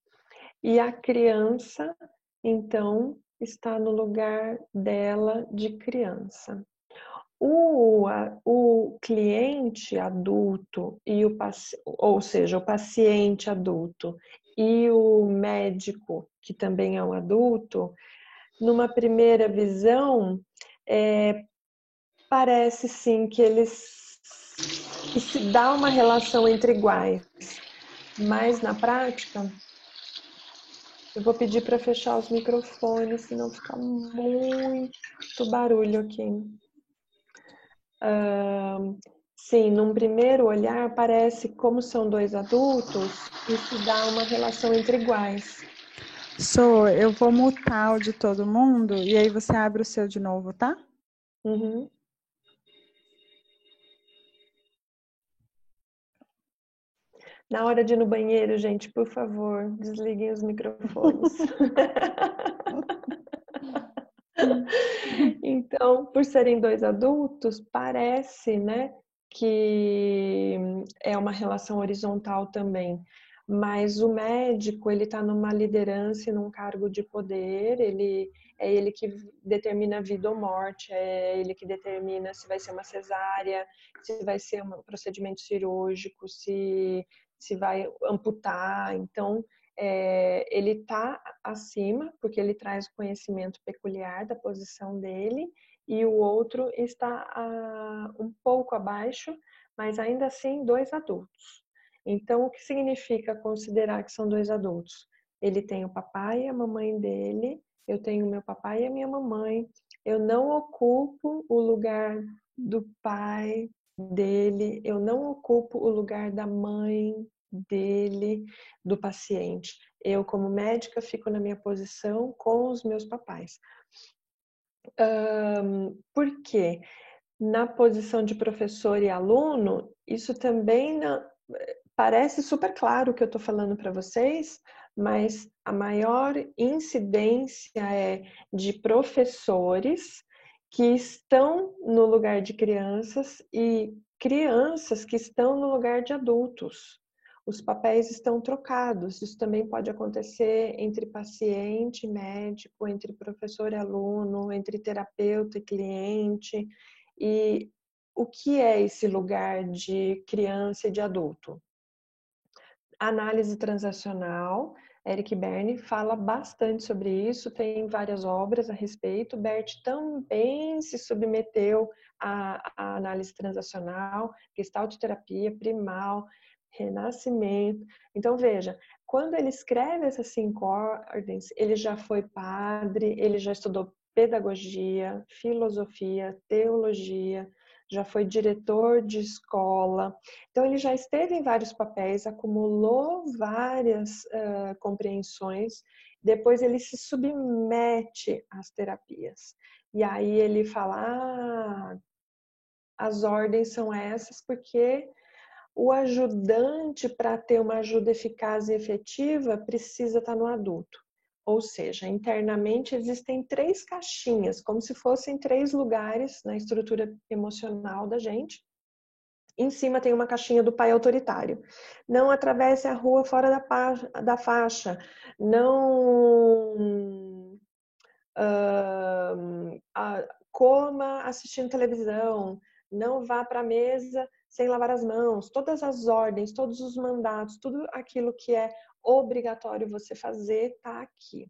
e a criança, então, está no lugar dela de criança. O cliente adulto, ou seja, o paciente adulto e o médico, que também é um adulto, numa primeira visão, parece sim que se dá uma relação entre iguais, mas na prática, eu vou pedir para fechar os microfones, senão fica muito barulho aqui. Sim, num primeiro olhar parece como são dois adultos e se dá uma relação entre iguais. Eu vou mutar o de todo mundo e aí você abre o seu de novo, tá? Uhum. Na hora de ir no banheiro, gente, por favor, desliguem os microfones. Então, por serem dois adultos, parece, né, que é uma relação horizontal também. Mas o médico, ele está numa liderança e num cargo de poder, é ele que determina a vida ou morte, é ele que determina se vai ser uma cesárea, se vai ser um procedimento cirúrgico, se vai amputar. Então, ele está acima, porque ele traz o conhecimento peculiar da posição dele, e o outro está um pouco abaixo, mas ainda assim dois adultos. Então, o que significa considerar que são dois adultos? Ele tem o papai e a mamãe dele, eu tenho o meu papai e a minha mamãe, eu não ocupo o lugar do pai dele, eu não ocupo o lugar da mãe dele, do paciente. Eu, como médica, fico na minha posição com os meus papais. Por quê? Na posição de professor e aluno, isso também parece super claro o que eu estou falando para vocês, mas a maior incidência é de professores que estão no lugar de crianças e crianças que estão no lugar de adultos. Os papéis estão trocados. Isso também pode acontecer entre paciente e médico, entre professor e aluno, entre terapeuta e cliente. E o que é esse lugar de criança e de adulto? Análise transacional, Eric Berne fala bastante sobre isso, tem várias obras a respeito. Bert também se submeteu à análise transacional, gestalt terapia, primal, renascimento. Então, veja, quando ele escreve essas 5 ordens, ele já foi padre, ele já estudou pedagogia, filosofia, teologia, já foi diretor de escola. Então, ele já esteve em vários papéis, acumulou várias compreensões, depois ele se submete às terapias. E aí ele fala, as ordens são essas porque o ajudante, para ter uma ajuda eficaz e efetiva, precisa estar no adulto. Ou seja, internamente existem 3 caixinhas, como se fossem 3 lugares na estrutura emocional da gente. Em cima tem uma caixinha do pai autoritário. Não atravesse a rua fora da faixa. Não coma assistindo televisão. Não vá para a mesa sem lavar as mãos. Todas as ordens, todos os mandatos, tudo aquilo que é obrigatório você fazer está aqui.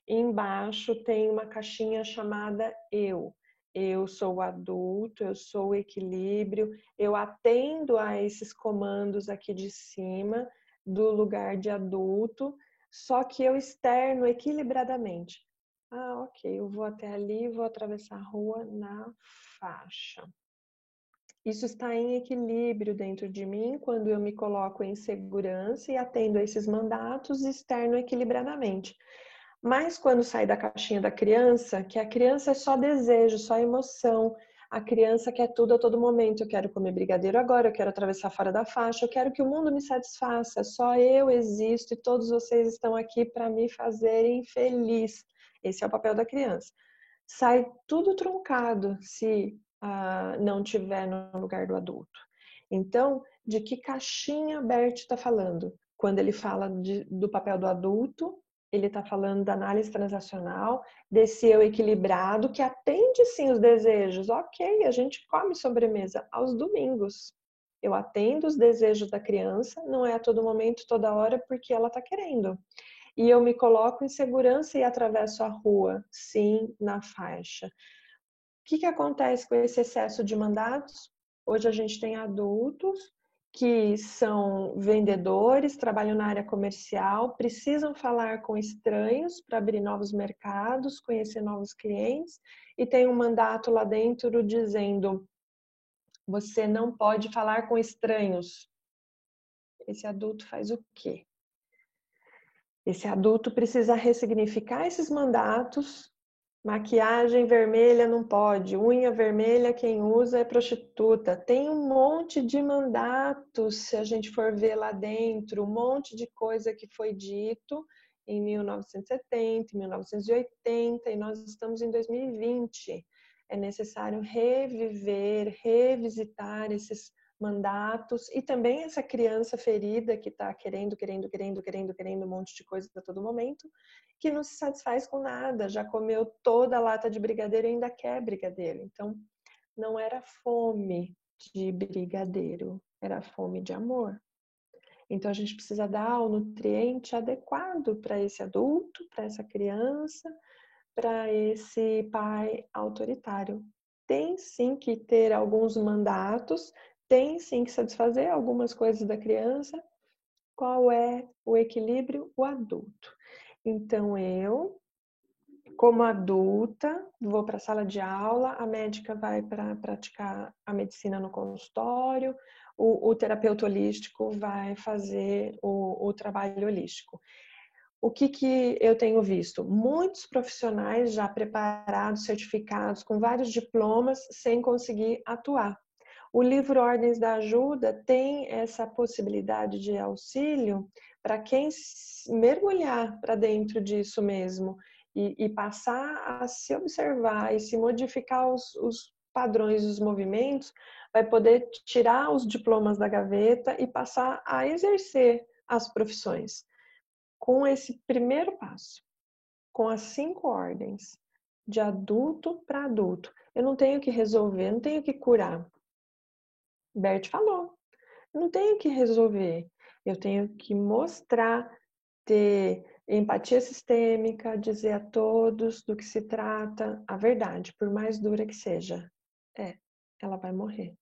E embaixo tem uma caixinha chamada eu. Eu sou o adulto, eu sou o equilíbrio, eu atendo a esses comandos aqui de cima, do lugar de adulto, só que eu externo equilibradamente. Ok, eu vou até ali, vou atravessar a rua na faixa. Isso está em equilíbrio dentro de mim quando eu me coloco em segurança e atendo a esses mandatos externo equilibradamente. Mas quando sai da caixinha da criança, que a criança é só desejo, só emoção, a criança quer tudo a todo momento. Eu quero comer brigadeiro agora, eu quero atravessar fora da faixa, eu quero que o mundo me satisfaça, só eu existo e todos vocês estão aqui para me fazerem feliz. Esse é o papel da criança. sai tudo truncado se não tiver no lugar do adulto. Então, de que caixinha Bert está falando? Quando ele fala do papel do adulto, ele está falando da análise transacional, desse eu equilibrado, que atende sim os desejos. Ok, a gente come sobremesa aos domingos. Eu atendo os desejos da criança, não é a todo momento, toda hora, porque ela está querendo. E eu me coloco em segurança e atravesso a rua, sim, na faixa. O que acontece com esse excesso de mandatos? Hoje a gente tem adultos que são vendedores, trabalham na área comercial, precisam falar com estranhos para abrir novos mercados, conhecer novos clientes, e tem um mandato lá dentro dizendo: você não pode falar com estranhos. Esse adulto faz o quê? Esse adulto precisa ressignificar esses mandatos. Maquiagem vermelha não pode, unha vermelha quem usa é prostituta. Tem um monte de mandatos, se a gente for ver lá dentro, um monte de coisa que foi dito em 1970, 1980 e nós estamos em 2020. É necessário reviver, revisitar esses mandatos e também essa criança ferida que está querendo um monte de coisa a todo momento, que não se satisfaz com nada, já comeu toda a lata de brigadeiro e ainda quer brigadeiro. Então, não era fome de brigadeiro, era fome de amor. Então, a gente precisa dar o nutriente adequado para esse adulto, para essa criança, para esse pai autoritário. Tem sim que ter alguns mandatos, tem sim que satisfazer algumas coisas da criança. Qual é o equilíbrio? O adulto. Então, eu, como adulta, vou para a sala de aula, a médica vai para praticar a medicina no consultório, o terapeuta holístico vai fazer o trabalho holístico. O que eu tenho visto? Muitos profissionais já preparados, certificados, com vários diplomas, sem conseguir atuar. O livro Ordens da Ajuda tem essa possibilidade de auxílio para quem mergulhar para dentro disso mesmo e passar a se observar e se modificar os padrões dos movimentos, vai poder tirar os diplomas da gaveta e passar a exercer as profissões. Com esse primeiro passo, com as 5 ordens, de adulto para adulto, eu não tenho que resolver, não tenho que curar. Bert falou, eu não tenho que resolver, eu tenho que mostrar, ter empatia sistêmica, dizer a todos do que se trata a verdade, por mais dura que seja. Ela vai morrer.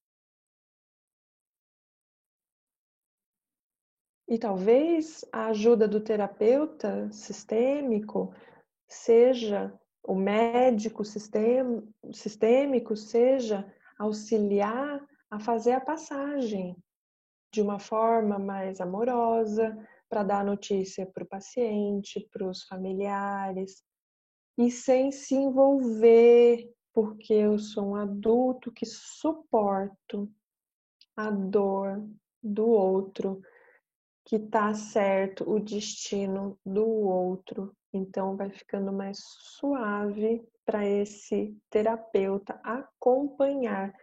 E talvez a ajuda do terapeuta sistêmico seja, o médico sistêmico seja auxiliar a fazer a passagem de uma forma mais amorosa, para dar notícia para o paciente, para os familiares, e sem se envolver, porque eu sou um adulto que suporto a dor do outro, que está certo o destino do outro. Então vai ficando mais suave para esse terapeuta acompanhar.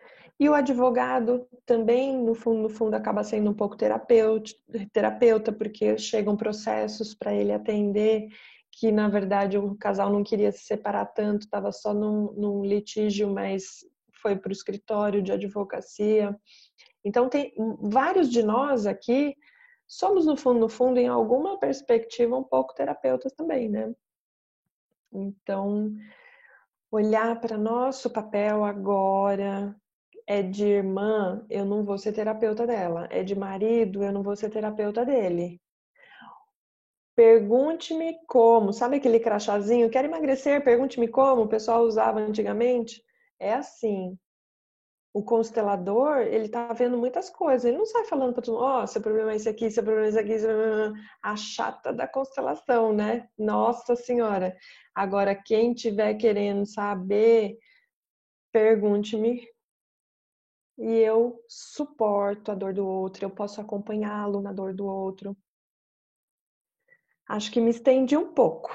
E o advogado também, no fundo, acaba sendo um pouco terapeuta, porque chegam processos para ele atender, que na verdade o casal não queria se separar tanto, estava só num litígio, mas foi para o escritório de advocacia. Então tem vários de nós aqui somos, no fundo, em alguma perspectiva, um pouco terapeutas também, né? Então, olhar para nosso papel agora, é de irmã, eu não vou ser terapeuta dela. É de marido, eu não vou ser terapeuta dele. Pergunte-me como. Sabe aquele crachazinho? Quer emagrecer? Pergunte-me como. O pessoal usava antigamente. É assim. O constelador, ele tá vendo muitas coisas. Ele não sai falando para todo mundo, ó, seu problema é esse aqui, seu problema é esse aqui, a chata da constelação, né? Nossa Senhora. Agora, quem tiver querendo saber, pergunte-me. E eu suporto a dor do outro, eu posso acompanhá-lo na dor do outro. Acho que me estendi um pouco.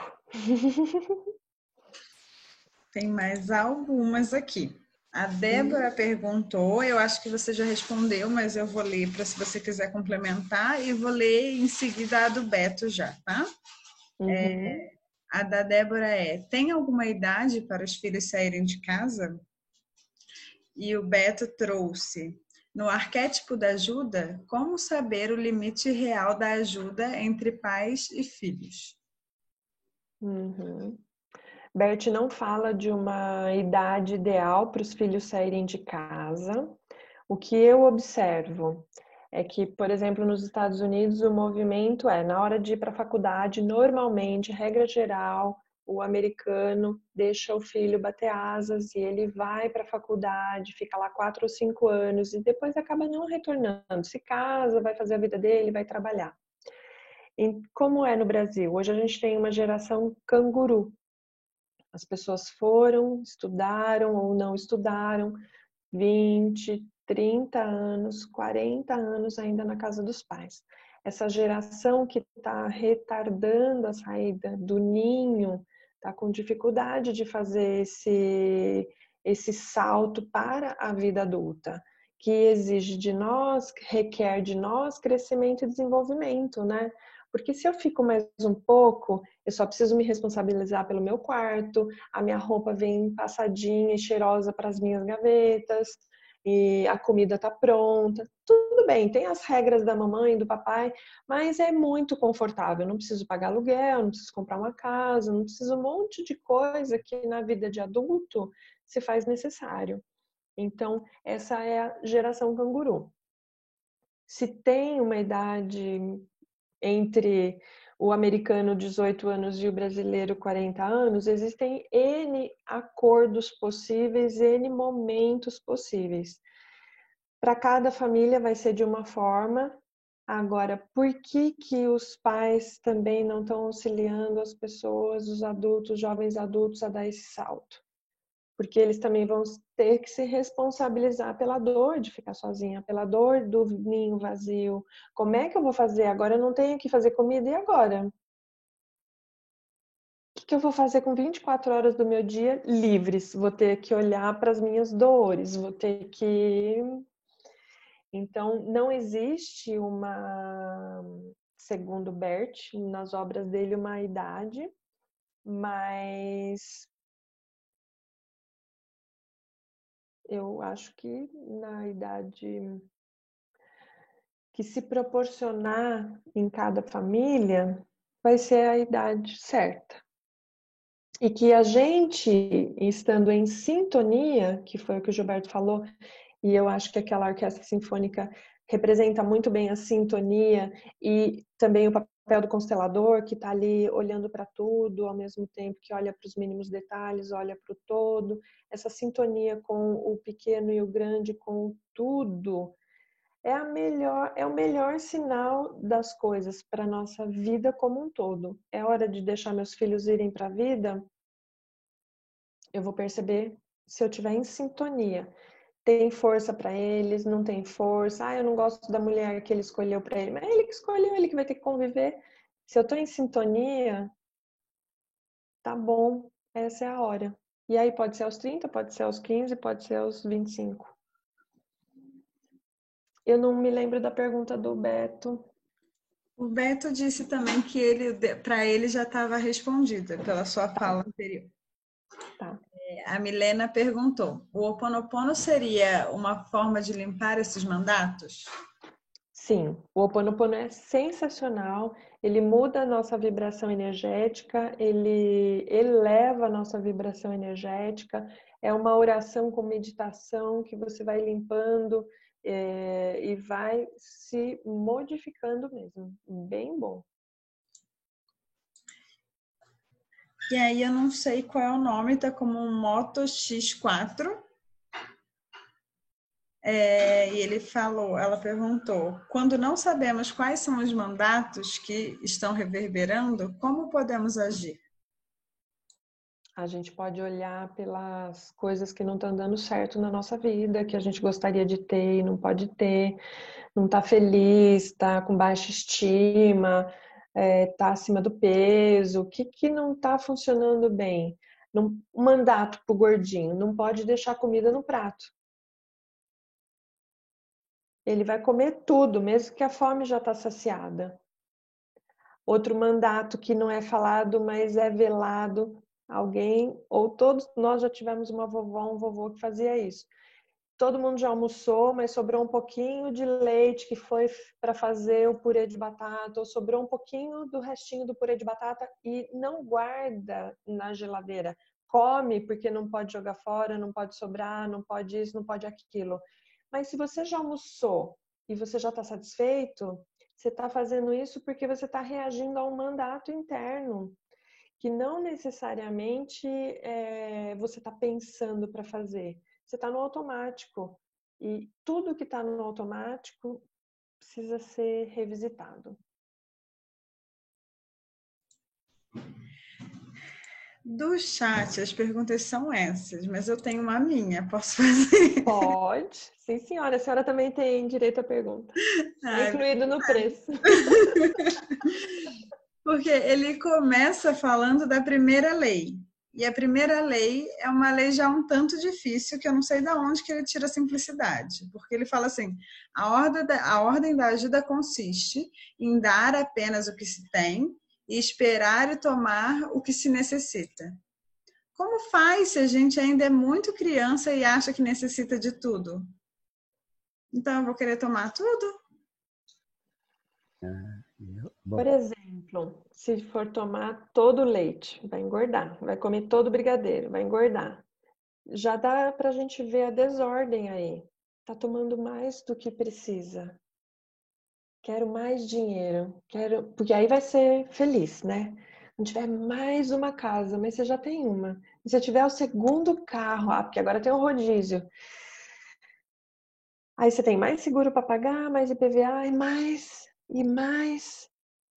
Tem mais algumas aqui. A Débora perguntou, eu acho que você já respondeu, mas eu vou ler para se você quiser complementar e vou ler em seguida a do Beto já, tá? A da Débora tem alguma idade para os filhos saírem de casa? E o Beto trouxe, no arquétipo da ajuda, como saber o limite real da ajuda entre pais e filhos? Bert não fala de uma idade ideal para os filhos saírem de casa. O que eu observo é que, por exemplo, nos Estados Unidos, o movimento na hora de ir para a faculdade, normalmente, regra geral, o americano deixa o filho bater asas e ele vai para a faculdade, fica lá 4 ou 5 anos e depois acaba não retornando. Se casa, vai fazer a vida dele, vai trabalhar. E como é no Brasil? Hoje a gente tem uma geração canguru. As pessoas foram, estudaram ou não estudaram, 20, 30 anos, 40 anos ainda na casa dos pais. Essa geração que está retardando a saída do ninho, está com dificuldade de fazer esse salto para a vida adulta, que exige de nós, requer de nós crescimento e desenvolvimento, né? Porque se eu fico mais um pouco, eu só preciso me responsabilizar pelo meu quarto, a minha roupa vem passadinha e cheirosa para as minhas gavetas, e a comida está pronta. Tudo bem, tem as regras da mamãe e do papai, mas é muito confortável. Eu não preciso pagar aluguel, não preciso comprar uma casa, não preciso um monte de coisa que na vida de adulto se faz necessário. Então, essa é a geração canguru. Se tem uma idade entre o americano 18 anos e o brasileiro 40 anos, existem N acordos possíveis, N momentos possíveis. Para cada família vai ser de uma forma. Agora, por que os pais também não estão auxiliando as pessoas, os adultos, os jovens adultos a dar esse salto? Porque eles também vão ter que se responsabilizar pela dor de ficar sozinha, pela dor do ninho vazio. Como é que eu vou fazer? Agora eu não tenho que fazer comida, e agora? O que eu vou fazer com 24 horas do meu dia livres? Vou ter que olhar para as minhas dores, vou ter que... Então, não existe uma, segundo Bert, nas obras dele, uma idade, mas eu acho que na idade que se proporcionar em cada família vai ser a idade certa. E que a gente, estando em sintonia, que foi o que o Gilberto falou, e eu acho que aquela orquestra sinfônica representa muito bem a sintonia e também o papel do constelador, que está ali olhando para tudo, ao mesmo tempo que olha para os mínimos detalhes, olha para o todo. Essa sintonia com o pequeno e o grande, com tudo, é o melhor sinal das coisas para a nossa vida como um todo. É hora de deixar meus filhos irem para a vida, eu vou perceber se eu estiver em sintonia. Tem força para eles, não tem força. Ah, eu não gosto da mulher que ele escolheu para ele. Mas é ele que escolheu, ele que vai ter que conviver. Se eu estou em sintonia, tá bom, essa é a hora. E aí pode ser aos 30, pode ser aos 15, pode ser aos 25. Eu não me lembro da pergunta do Beto. O Beto disse também que para ele já estava respondida pela sua fala anterior. Tá. A Milena perguntou: o Ho Oponopono seria uma forma de limpar esses mandatos? Sim, o Ho Oponopono é sensacional. Ele muda a nossa vibração energética, ele eleva a nossa vibração energética. É uma oração com meditação que você vai limpando e vai se modificando mesmo. Bem bom. E aí eu não sei qual é o nome, tá como um Moto X4. E ela perguntou: quando não sabemos quais são os mandatos que estão reverberando, como podemos agir? A gente pode olhar pelas coisas que não estão dando certo na nossa vida, que a gente gostaria de ter e não pode ter, não está feliz, está com baixa estima, está acima do peso, o que não está funcionando bem? Um mandato pro gordinho, não pode deixar comida no prato. Ele vai comer tudo, mesmo que a fome já está saciada. Outro mandato que não é falado, mas é velado, alguém, ou todos nós já tivemos uma vovó, um vovô que fazia isso. Todo mundo já almoçou, mas sobrou um pouquinho de leite que foi para fazer o purê de batata, ou sobrou um pouquinho do restinho do purê de batata e não guarda na geladeira. Come, porque não pode jogar fora, não pode sobrar, não pode isso, não pode aquilo. Mas se você já almoçou e você já está satisfeito, você está fazendo isso porque você está reagindo a um mandato interno, que não necessariamente você está pensando para fazer. Você está no automático. E tudo que está no automático precisa ser revisitado. Do chat, as perguntas são essas, mas eu tenho uma minha, posso fazer? Pode. Sim, senhora. A senhora também tem direito à pergunta. Ai, Incluído no preço. porque ele começa falando da primeira lei. E a primeira lei é uma lei já um tanto difícil, que eu não sei de onde que ele tira a simplicidade. Porque ele fala assim, a ordem da ajuda consiste em dar apenas o que se tem e esperar e tomar o que se necessita. Como faz se a gente ainda é muito criança e acha que necessita de tudo? Então eu vou querer tomar tudo? Por exemplo, se for tomar todo o leite, vai engordar. Vai comer todo o brigadeiro, vai engordar. Já dá pra gente ver a desordem aí. Tá tomando mais do que precisa. Quero mais dinheiro, porque aí vai ser feliz, né? Não tiver mais uma casa, mas você já tem uma. E se tiver o segundo carro, porque agora tem um rodízio. Aí você tem mais seguro para pagar, mais IPVA e mais e mais.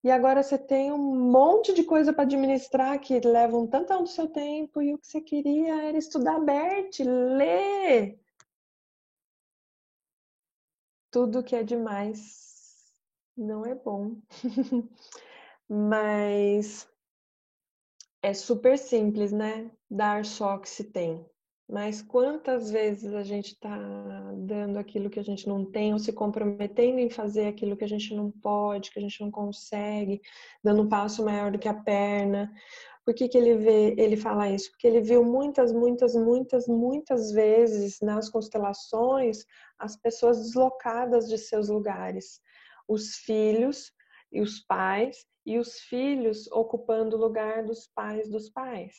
E agora você tem um monte de coisa para administrar que levam tantão do seu tempo e o que você queria era estudar BERT, ler. Tudo que é demais não é bom. Mas é super simples, né? Dar só o que se tem. Mas quantas vezes a gente está dando aquilo que a gente não tem, ou se comprometendo em fazer aquilo que a gente não pode, que a gente não consegue, dando um passo maior do que a perna. Por que ele fala isso? Porque ele viu muitas vezes nas constelações as pessoas deslocadas de seus lugares. Os filhos e os pais, e os filhos ocupando o lugar dos pais dos pais.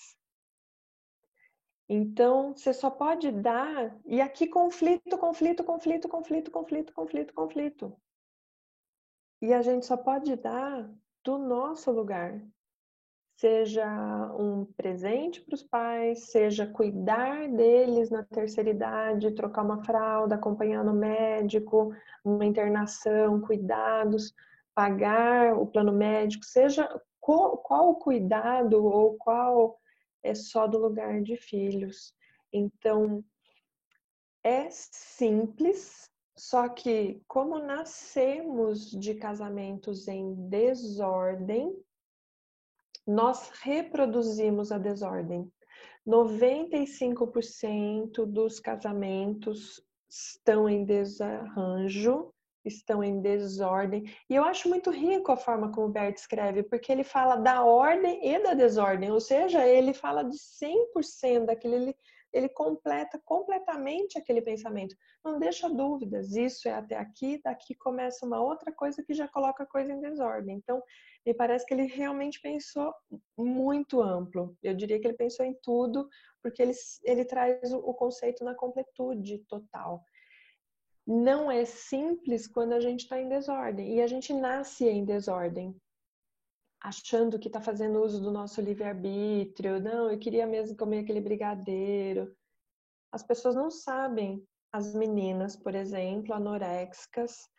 Então, você só pode dar... E aqui conflito. E a gente só pode dar do nosso lugar. Seja um presente para os pais, seja cuidar deles na terceira idade, trocar uma fralda, acompanhar no médico, uma internação, cuidados, pagar o plano médico, seja qual o cuidado ou qual é só do lugar de filhos. Então, é simples, só que como nascemos de casamentos em desordem, nós reproduzimos a desordem. 95% dos casamentos estão em desarranjo, estão em desordem. E eu acho muito rico a forma como o Bert escreve, porque ele fala da ordem e da desordem, ou seja, ele fala de 100% daquele, ele completa completamente aquele pensamento. Não deixa dúvidas, isso é até aqui, daqui começa uma outra coisa que já coloca a coisa em desordem. Então, me parece que ele realmente pensou muito amplo. Eu diria que ele pensou em tudo, porque ele traz o conceito na completude total. Não é simples quando a gente está em desordem. E a gente nasce em desordem, achando que está fazendo uso do nosso livre-arbítrio. Não, eu queria mesmo comer aquele brigadeiro. As pessoas não sabem. As meninas, por exemplo, anorexicas,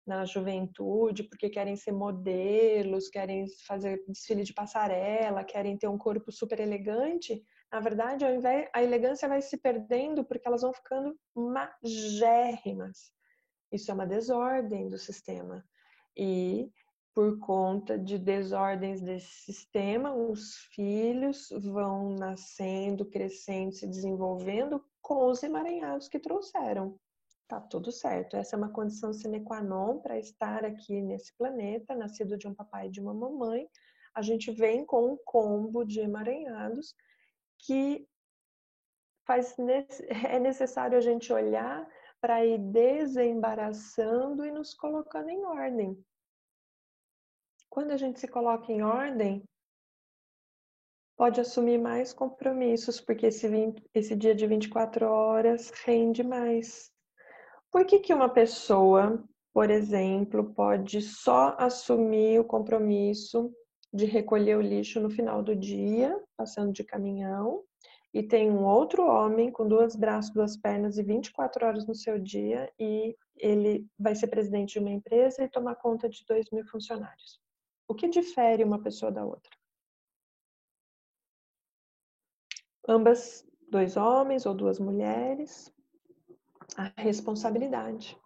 na juventude, porque querem ser modelos, querem fazer desfile de passarela, querem ter um corpo super elegante. Na verdade, ao invés, a elegância vai se perdendo porque elas vão ficando magérrimas. Isso é uma desordem do sistema. E por conta de desordens desse sistema, os filhos vão nascendo, crescendo, se desenvolvendo com os emaranhados que trouxeram. Tá tudo certo. Essa é uma condição sine qua non para estar aqui nesse planeta, nascido de um papai e de uma mamãe. A gente vem com um combo de emaranhados que é necessário a gente olhar para ir desembaraçando e nos colocando em ordem. Quando a gente se coloca em ordem, pode assumir mais compromissos, porque esse dia de 24 horas rende mais. Por que uma pessoa, por exemplo, pode só assumir o compromisso de recolher o lixo no final do dia, passando de caminhão, e tem um outro homem com 2 braços, 2 pernas e 24 horas no seu dia, e ele vai ser presidente de uma empresa e tomar conta de 2.000 funcionários? O que difere uma pessoa da outra? Ambas, 2 homens ou 2 mulheres, a responsabilidade.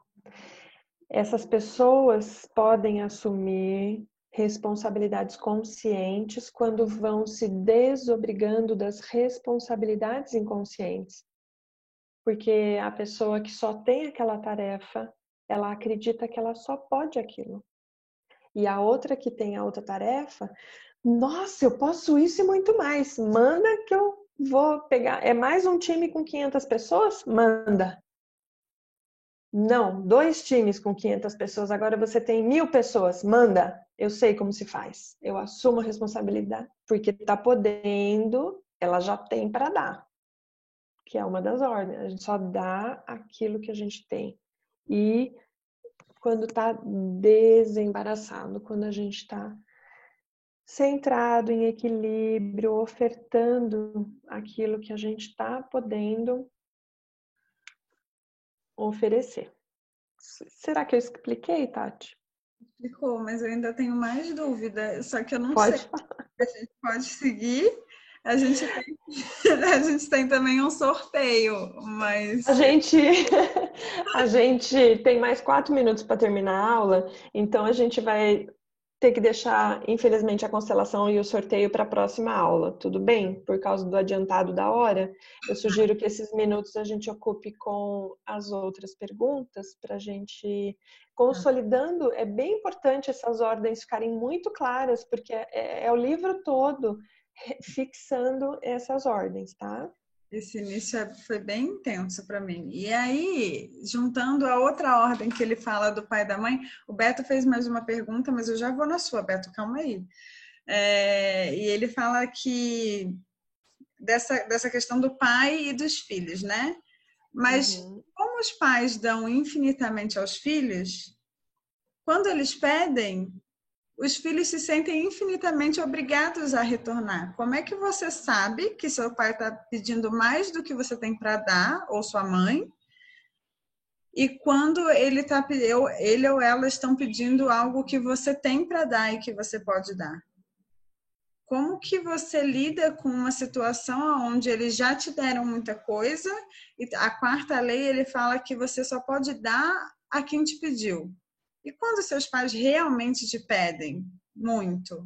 Essas pessoas podem assumir responsabilidades conscientes quando vão se desobrigando das responsabilidades inconscientes. Porque a pessoa que só tem aquela tarefa, ela acredita que ela só pode aquilo. E a outra que tem a outra tarefa, nossa, eu posso isso e muito mais. Manda que eu vou pegar. É mais um time com 500 pessoas? Manda. Não, 2 times com 500 pessoas, agora você tem 1.000 pessoas. Manda, eu sei como se faz. Eu assumo a responsabilidade, porque tá podendo, ela já tem para dar, que é uma das ordens. A gente só dá aquilo que a gente tem. E quando tá desembaraçado, quando a gente tá centrado em equilíbrio, ofertando aquilo que a gente tá podendo oferecer. Será que eu expliquei, Tati? Explicou, mas eu ainda tenho mais dúvida, só que eu não sei. Pode falar. A gente pode seguir. A gente a gente tem também um sorteio, mas A gente tem mais 4 minutos para terminar a aula, então a gente vai ter que deixar, infelizmente, a constelação e o sorteio para a próxima aula, tudo bem? Por causa do adiantado da hora, eu sugiro que esses minutos a gente ocupe com as outras perguntas para a gente consolidando. É bem importante essas ordens ficarem muito claras, porque é o livro todo fixando essas ordens, tá? esse início foi bem intenso para mim. E aí, juntando a outra ordem que ele fala do pai e da mãe, o Beto fez mais uma pergunta, mas eu já vou na sua, Beto, calma aí. E ele fala que dessa questão do pai e dos filhos, né? Mas como os pais dão infinitamente aos filhos, quando eles pedem, os filhos se sentem infinitamente obrigados a retornar. Como é que você sabe que seu pai está pedindo mais do que você tem para dar, ou sua mãe, e quando ele ou ela estão pedindo algo que você tem para dar e que você pode dar? Como que você lida com uma situação onde eles já te deram muita coisa e a 4ª lei ele fala que você só pode dar a quem te pediu? E quando seus pais realmente te pedem muito?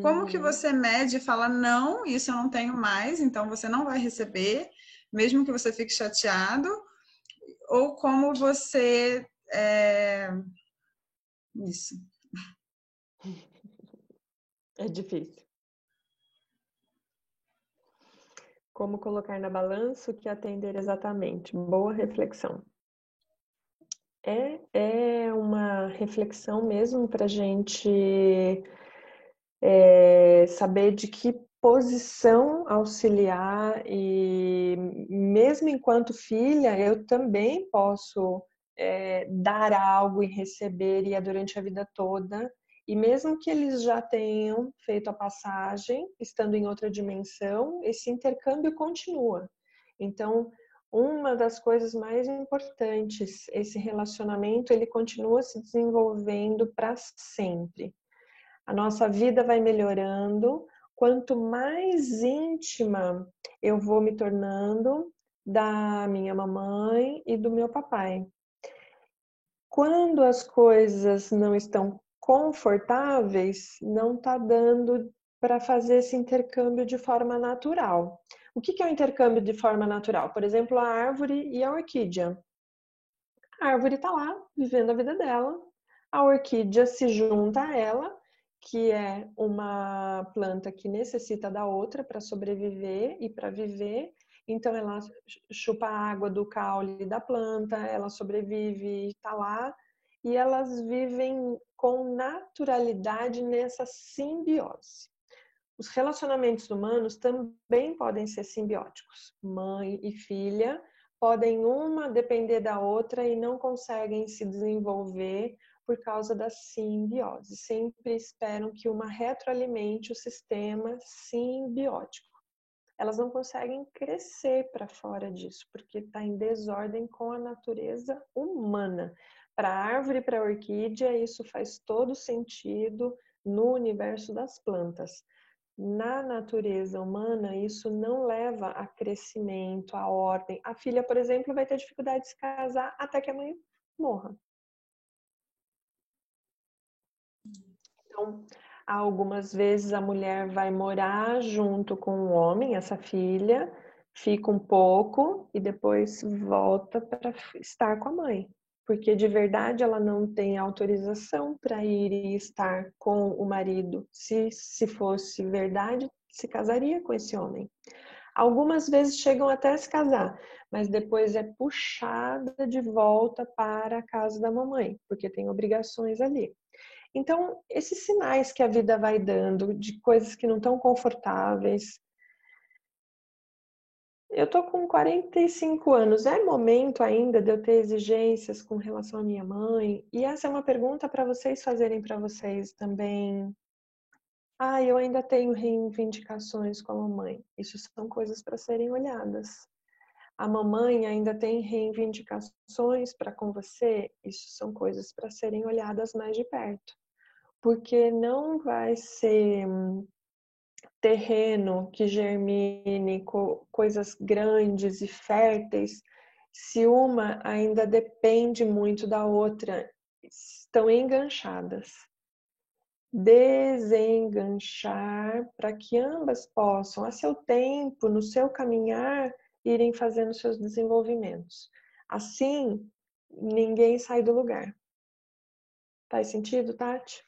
Como que você mede e fala, não, isso eu não tenho mais, então você não vai receber, mesmo que você fique chateado? Ou como você... Isso. É difícil. Como colocar na balança o que atender exatamente? Boa reflexão. É uma reflexão mesmo para a gente saber de que posição auxiliar, e mesmo enquanto filha, eu também posso dar algo e receber, e é durante a vida toda. E mesmo que eles já tenham feito a passagem, estando em outra dimensão, esse intercâmbio continua. Então, uma das coisas mais importantes, esse relacionamento, ele continua se desenvolvendo para sempre. A nossa vida vai melhorando, quanto mais íntima eu vou me tornando da minha mamãe e do meu papai. Quando as coisas não estão confortáveis, não está dando para fazer esse intercâmbio de forma natural. O que é o intercâmbio de forma natural? Por exemplo, a árvore e a orquídea. A árvore está lá, vivendo a vida dela. A orquídea se junta a ela, que é uma planta que necessita da outra para sobreviver e para viver. Então, ela chupa a água do caule da planta, ela sobrevive e está lá. E elas vivem com naturalidade nessa simbiose. Os relacionamentos humanos também podem ser simbióticos. Mãe e filha podem uma depender da outra e não conseguem se desenvolver por causa da simbiose. Sempre esperam que uma retroalimente o sistema simbiótico. Elas não conseguem crescer para fora disso, porque está em desordem com a natureza humana. Para a árvore e para a orquídea, isso faz todo sentido no universo das plantas. Na natureza humana, isso não leva a crescimento, a ordem. A filha, por exemplo, vai ter dificuldade de se casar até que a mãe morra. Então, algumas vezes a mulher vai morar junto com o homem, essa filha, fica um pouco e depois volta para estar com a mãe. Porque de verdade ela não tem autorização para ir e estar com o marido. Se fosse verdade, se casaria com esse homem. Algumas vezes chegam até a se casar, mas depois é puxada de volta para a casa da mamãe, porque tem obrigações ali. Então, esses sinais que a vida vai dando de coisas que não estão confortáveis. Eu tô com 45 anos, é momento ainda de eu ter exigências com relação à minha mãe? E essa é uma pergunta para vocês fazerem para vocês também. Eu ainda tenho reivindicações com a mamãe. Isso são coisas para serem olhadas. A mamãe ainda tem reivindicações para com você? Isso são coisas para serem olhadas mais de perto. Porque não vai ser terreno que germine coisas grandes e férteis se uma ainda depende muito da outra, estão enganchadas. Desenganchar para que ambas possam, a seu tempo, no seu caminhar, irem fazendo seus desenvolvimentos. Assim, ninguém sai do lugar. Faz sentido, Tati?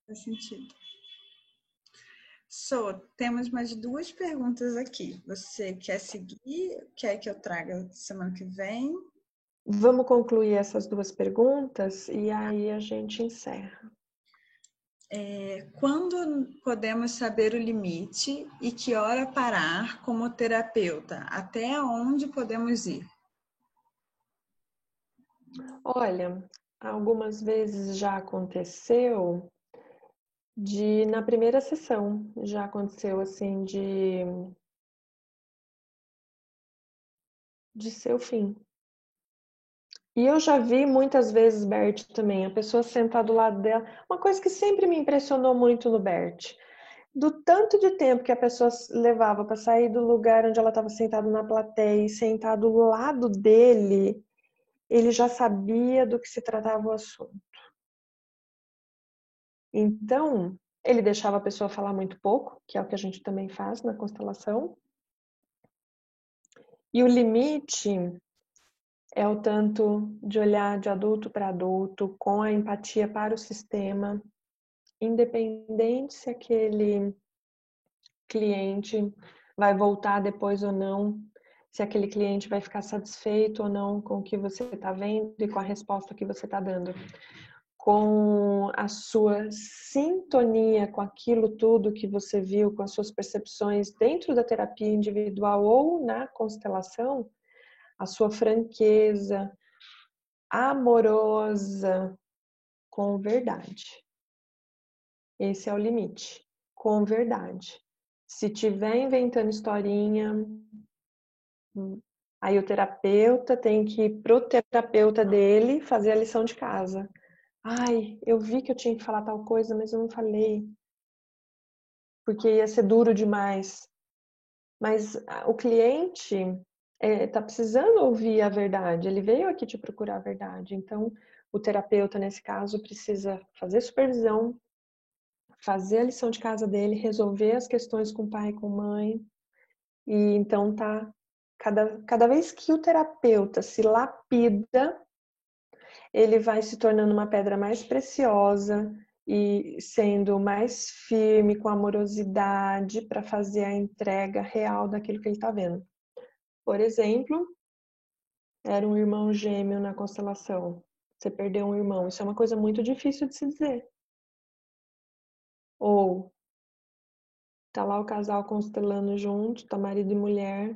Faz sentido. Temos mais 2 perguntas aqui. Você quer seguir? Quer que eu traga semana que vem? Vamos concluir essas 2 perguntas e aí a gente encerra. Quando podemos saber o limite e que hora parar como terapeuta? Até onde podemos ir? Olha, algumas vezes já aconteceu na primeira sessão, já aconteceu assim de ser o fim. E eu já vi muitas vezes, Bert, também, a pessoa sentar do lado dela. Uma coisa que sempre me impressionou muito no Bert, do tanto de tempo que a pessoa levava para sair do lugar onde ela estava sentada na plateia e sentar do lado dele, ele já sabia do que se tratava o assunto. Então, ele deixava a pessoa falar muito pouco, que é o que a gente também faz na constelação. E o limite é o tanto de olhar de adulto para adulto, com a empatia para o sistema, independente se aquele cliente vai voltar depois ou não, se aquele cliente vai ficar satisfeito ou não com o que você está vendo e com a resposta que você está dando. Com a sua sintonia com aquilo tudo que você viu, com as suas percepções dentro da terapia individual ou na constelação, a sua franqueza amorosa com verdade. Esse é o limite, com verdade. Se tiver inventando historinha, aí o terapeuta tem que ir pro terapeuta dele fazer a lição de casa. Eu vi que eu tinha que falar tal coisa, mas eu não falei. Porque ia ser duro demais. Mas o cliente está precisando ouvir a verdade. Ele veio aqui te procurar a verdade. Então, O terapeuta, nesse caso, precisa fazer supervisão, fazer a lição de casa dele, resolver as questões com o pai e com a mãe. E então cada vez que o terapeuta se lapida, ele vai se tornando uma pedra mais preciosa e sendo mais firme, com amorosidade, para fazer a entrega real daquilo que ele está vendo. Por exemplo, era um irmão gêmeo na constelação. Você perdeu um irmão. Isso é uma coisa muito difícil de se dizer. Ou tá lá o casal constelando junto, tá marido e mulher.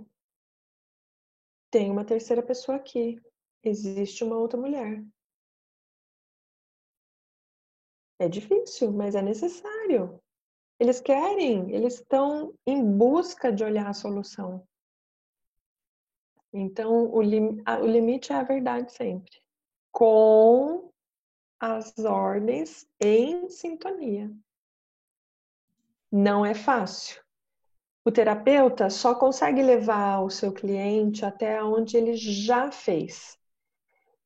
Tem uma terceira pessoa aqui. Existe uma outra mulher. É difícil, mas é necessário. Eles querem, eles estão em busca de olhar a solução. Então, o limite é a verdade sempre. Com as ordens em sintonia. Não é fácil. O terapeuta só consegue levar o seu cliente até onde ele já fez.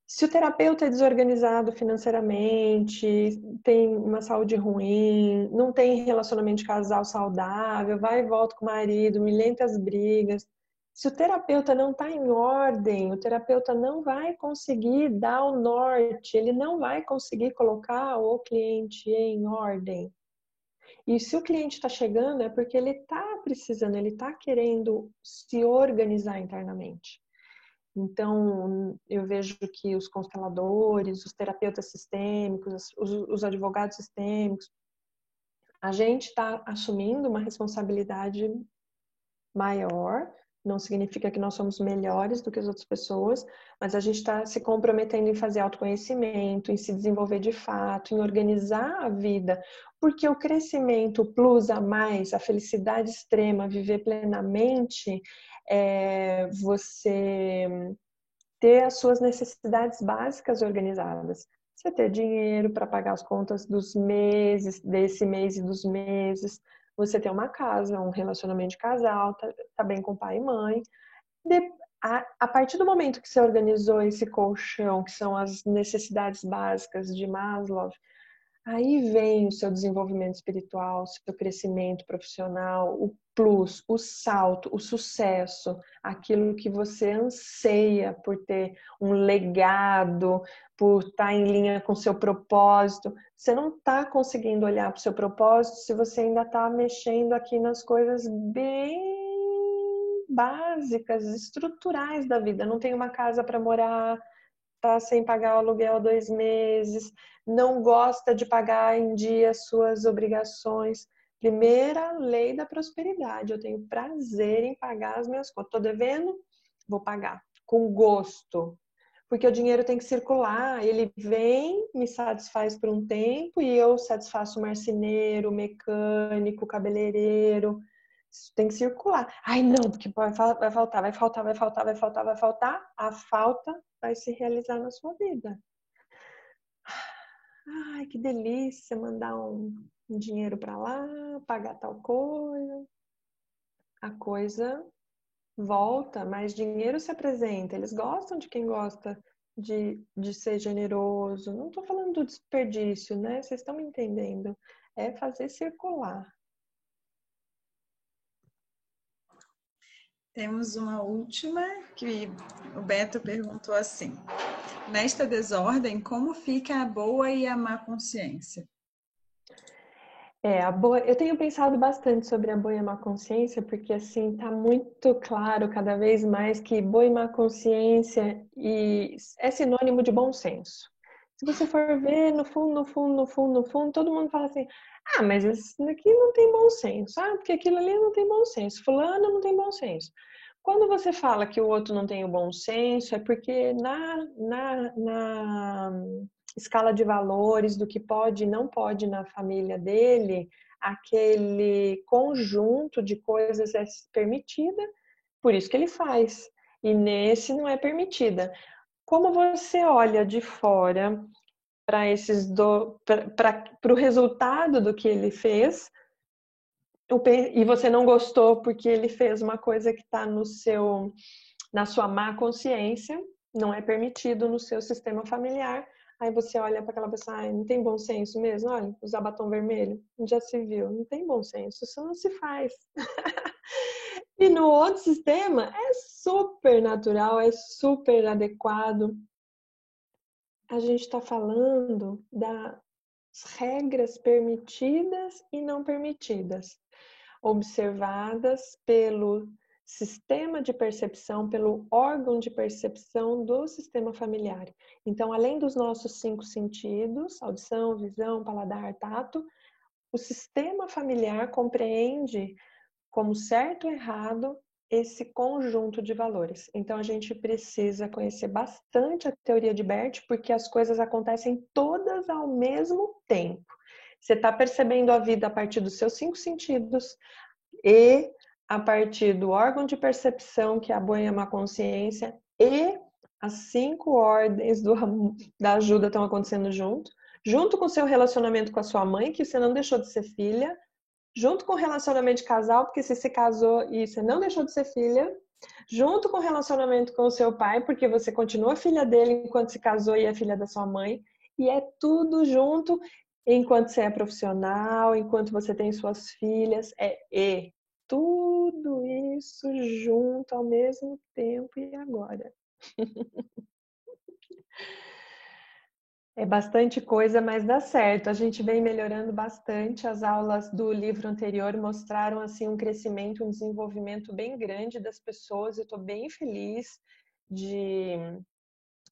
Se o terapeuta é desorganizado financeiramente, tem uma saúde ruim, não tem relacionamento de casal saudável, vai e volta com o marido, milhentas brigas. Se o terapeuta não está em ordem, o terapeuta não vai conseguir dar o norte, ele não vai conseguir colocar o cliente em ordem. E se o cliente está chegando é porque ele está precisando, ele está querendo se organizar internamente. Então, eu vejo que os consteladores, os terapeutas sistêmicos, os advogados sistêmicos, a gente está assumindo uma responsabilidade maior. Não significa que nós somos melhores do que as outras pessoas, mas a gente está se comprometendo em fazer autoconhecimento, em se desenvolver de fato, em organizar a vida, porque o crescimento plus a mais, a felicidade extrema, viver plenamente, é você ter as suas necessidades básicas organizadas. Você ter dinheiro para pagar as contas dos meses, desse mês e dos meses, você ter uma casa, um relacionamento de casal, tá bem com pai e mãe. A partir do momento que você organizou esse colchão, que são as necessidades básicas de Maslow, aí vem o seu desenvolvimento espiritual, o seu crescimento profissional, o plus, o salto, o sucesso, aquilo que você anseia por ter um legado, por estar em linha com o seu propósito. Você não está conseguindo olhar para o seu propósito se você ainda está mexendo aqui nas coisas bem básicas, estruturais da vida. Não tem uma casa para morar, tá sem pagar o aluguel há 2 meses, não gosta de pagar em dia suas obrigações. Primeira lei da prosperidade, eu tenho prazer em pagar as minhas contas. Tô devendo? Vou pagar, com gosto. Porque o dinheiro tem que circular, ele vem, me satisfaz por um tempo e eu satisfaço o marceneiro, o mecânico, o cabeleireiro. Isso tem que circular. Ai, não, porque vai faltar, vai faltar, vai faltar, vai faltar, vai faltar. A falta vai se realizar na sua vida. Ai, que delícia mandar um dinheiro para lá, pagar tal coisa. A coisa volta, mais dinheiro se apresenta. Eles gostam de quem gosta de ser generoso. Não estou falando do desperdício, né? Vocês estão me entendendo. É fazer circular. Temos uma última que o Beto perguntou assim: nesta desordem, como fica a boa e a má consciência? Eu tenho pensado bastante sobre a boa e a má consciência, porque assim tá muito claro cada vez mais que boa e má consciência é sinônimo de bom senso. Se você for ver, no fundo, todo mundo fala assim: ah, mas esse daqui não tem bom senso. Ah, porque aquilo ali não tem bom senso. Fulano não tem bom senso. Quando você fala que o outro não tem o bom senso, é porque na escala de valores do que pode e não pode na família dele, aquele conjunto de coisas é permitida, por isso que ele faz. E nesse não é permitida. Como você olha de fora para o resultado do que ele fez, e você não gostou porque ele fez uma coisa que está na sua má consciência, não é permitido no seu sistema familiar, Aí você olha para aquela pessoa, ai, não tem bom senso mesmo? Olha, usar batom vermelho, já se viu, não tem bom senso, isso não se faz. E no outro sistema é super natural, é super adequado. A gente está falando das regras permitidas e não permitidas, observadas pelo sistema de percepção, pelo órgão de percepção do sistema familiar. Então, além dos nossos 5 sentidos, audição, visão, paladar, tato, o sistema familiar compreende como certo ou errado esse conjunto de valores. Então, a gente precisa conhecer bastante a teoria de Bert, porque as coisas acontecem todas ao mesmo tempo. Você está percebendo a vida a partir dos seus 5 sentidos e a partir do órgão de percepção, que é a boa consciência, e as 5 ordens da ajuda estão acontecendo junto com o seu relacionamento com a sua mãe, que você não deixou de ser filha, junto com o relacionamento de casal, porque você se casou e você não deixou de ser filha, junto com o relacionamento com o seu pai, porque você continua filha dele enquanto se casou e é filha da sua mãe, e é tudo junto enquanto você é profissional, enquanto você tem suas filhas, tudo isso junto ao mesmo tempo e agora. É bastante coisa, mas dá certo. A gente vem melhorando bastante. As aulas do livro anterior mostraram assim um crescimento, um desenvolvimento bem grande das pessoas. Eu estou bem feliz de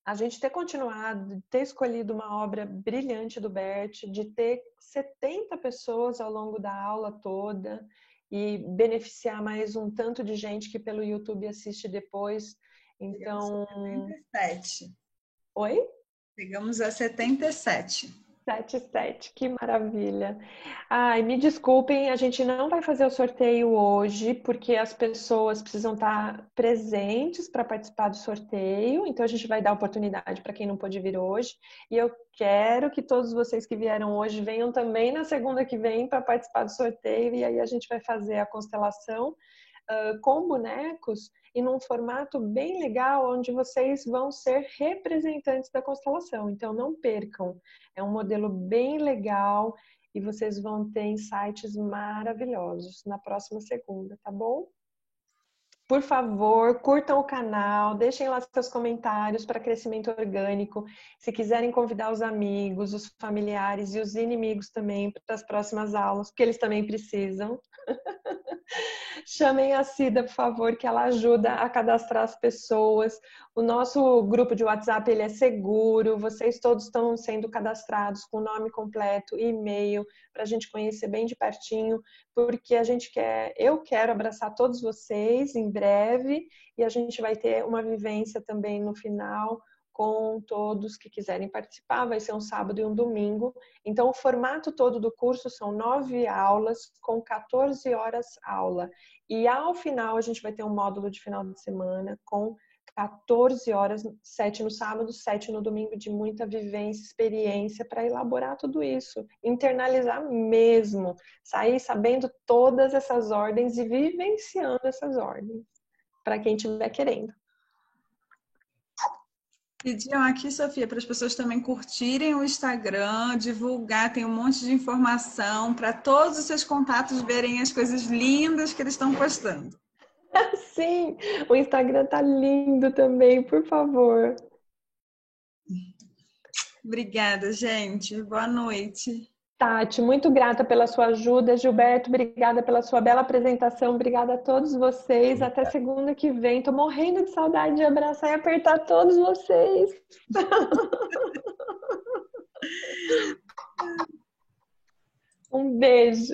a gente ter continuado, de ter escolhido uma obra brilhante do Bert, de ter 70 pessoas ao longo da aula toda e beneficiar mais um tanto de gente que pelo YouTube assiste depois. Então, 77. Oi? Chegamos a 77. 77, que maravilha. Ai, me desculpem, a gente não vai fazer o sorteio hoje, porque as pessoas precisam estar presentes para participar do sorteio, então a gente vai dar oportunidade para quem não pôde vir hoje. E eu quero que todos vocês que vieram hoje venham também na segunda que vem para participar do sorteio, e aí a gente vai fazer a constelação com bonecos e num formato bem legal, onde vocês vão ser representantes da constelação. Então, não percam. É um modelo bem legal e vocês vão ter insights maravilhosos na próxima segunda, tá bom? Por favor, curtam o canal, deixem lá seus comentários para crescimento orgânico. Se quiserem convidar os amigos, os familiares e os inimigos também para as próximas aulas, porque eles também precisam. Chamem a Cida, por favor, que ela ajuda a cadastrar as pessoas. O nosso grupo de WhatsApp ele é seguro, vocês todos estão sendo cadastrados com o nome completo, e-mail, para a gente conhecer bem de pertinho, porque eu quero abraçar todos vocês em breve e a gente vai ter uma vivência também no final com todos que quiserem participar. Vai ser um sábado e um domingo. Então, o formato todo do curso são 9 aulas com 14 horas aula. E ao final, a gente vai ter um módulo de final de semana com 14 horas, 7 no sábado, 7 no domingo, de muita vivência, experiência para elaborar tudo isso, internalizar mesmo, sair sabendo todas essas ordens e vivenciando essas ordens, para quem estiver querendo. Pediam aqui, Sofia, para as pessoas também curtirem o Instagram, divulgar, tem um monte de informação para todos os seus contatos verem as coisas lindas que eles estão postando. Sim, o Instagram tá lindo também, por favor. Obrigada, gente. Boa noite. Tati, muito grata pela sua ajuda. Gilberto, obrigada pela sua bela apresentação. Obrigada a todos vocês. Até segunda que vem. Tô morrendo de saudade de abraçar e apertar todos vocês. Um beijo.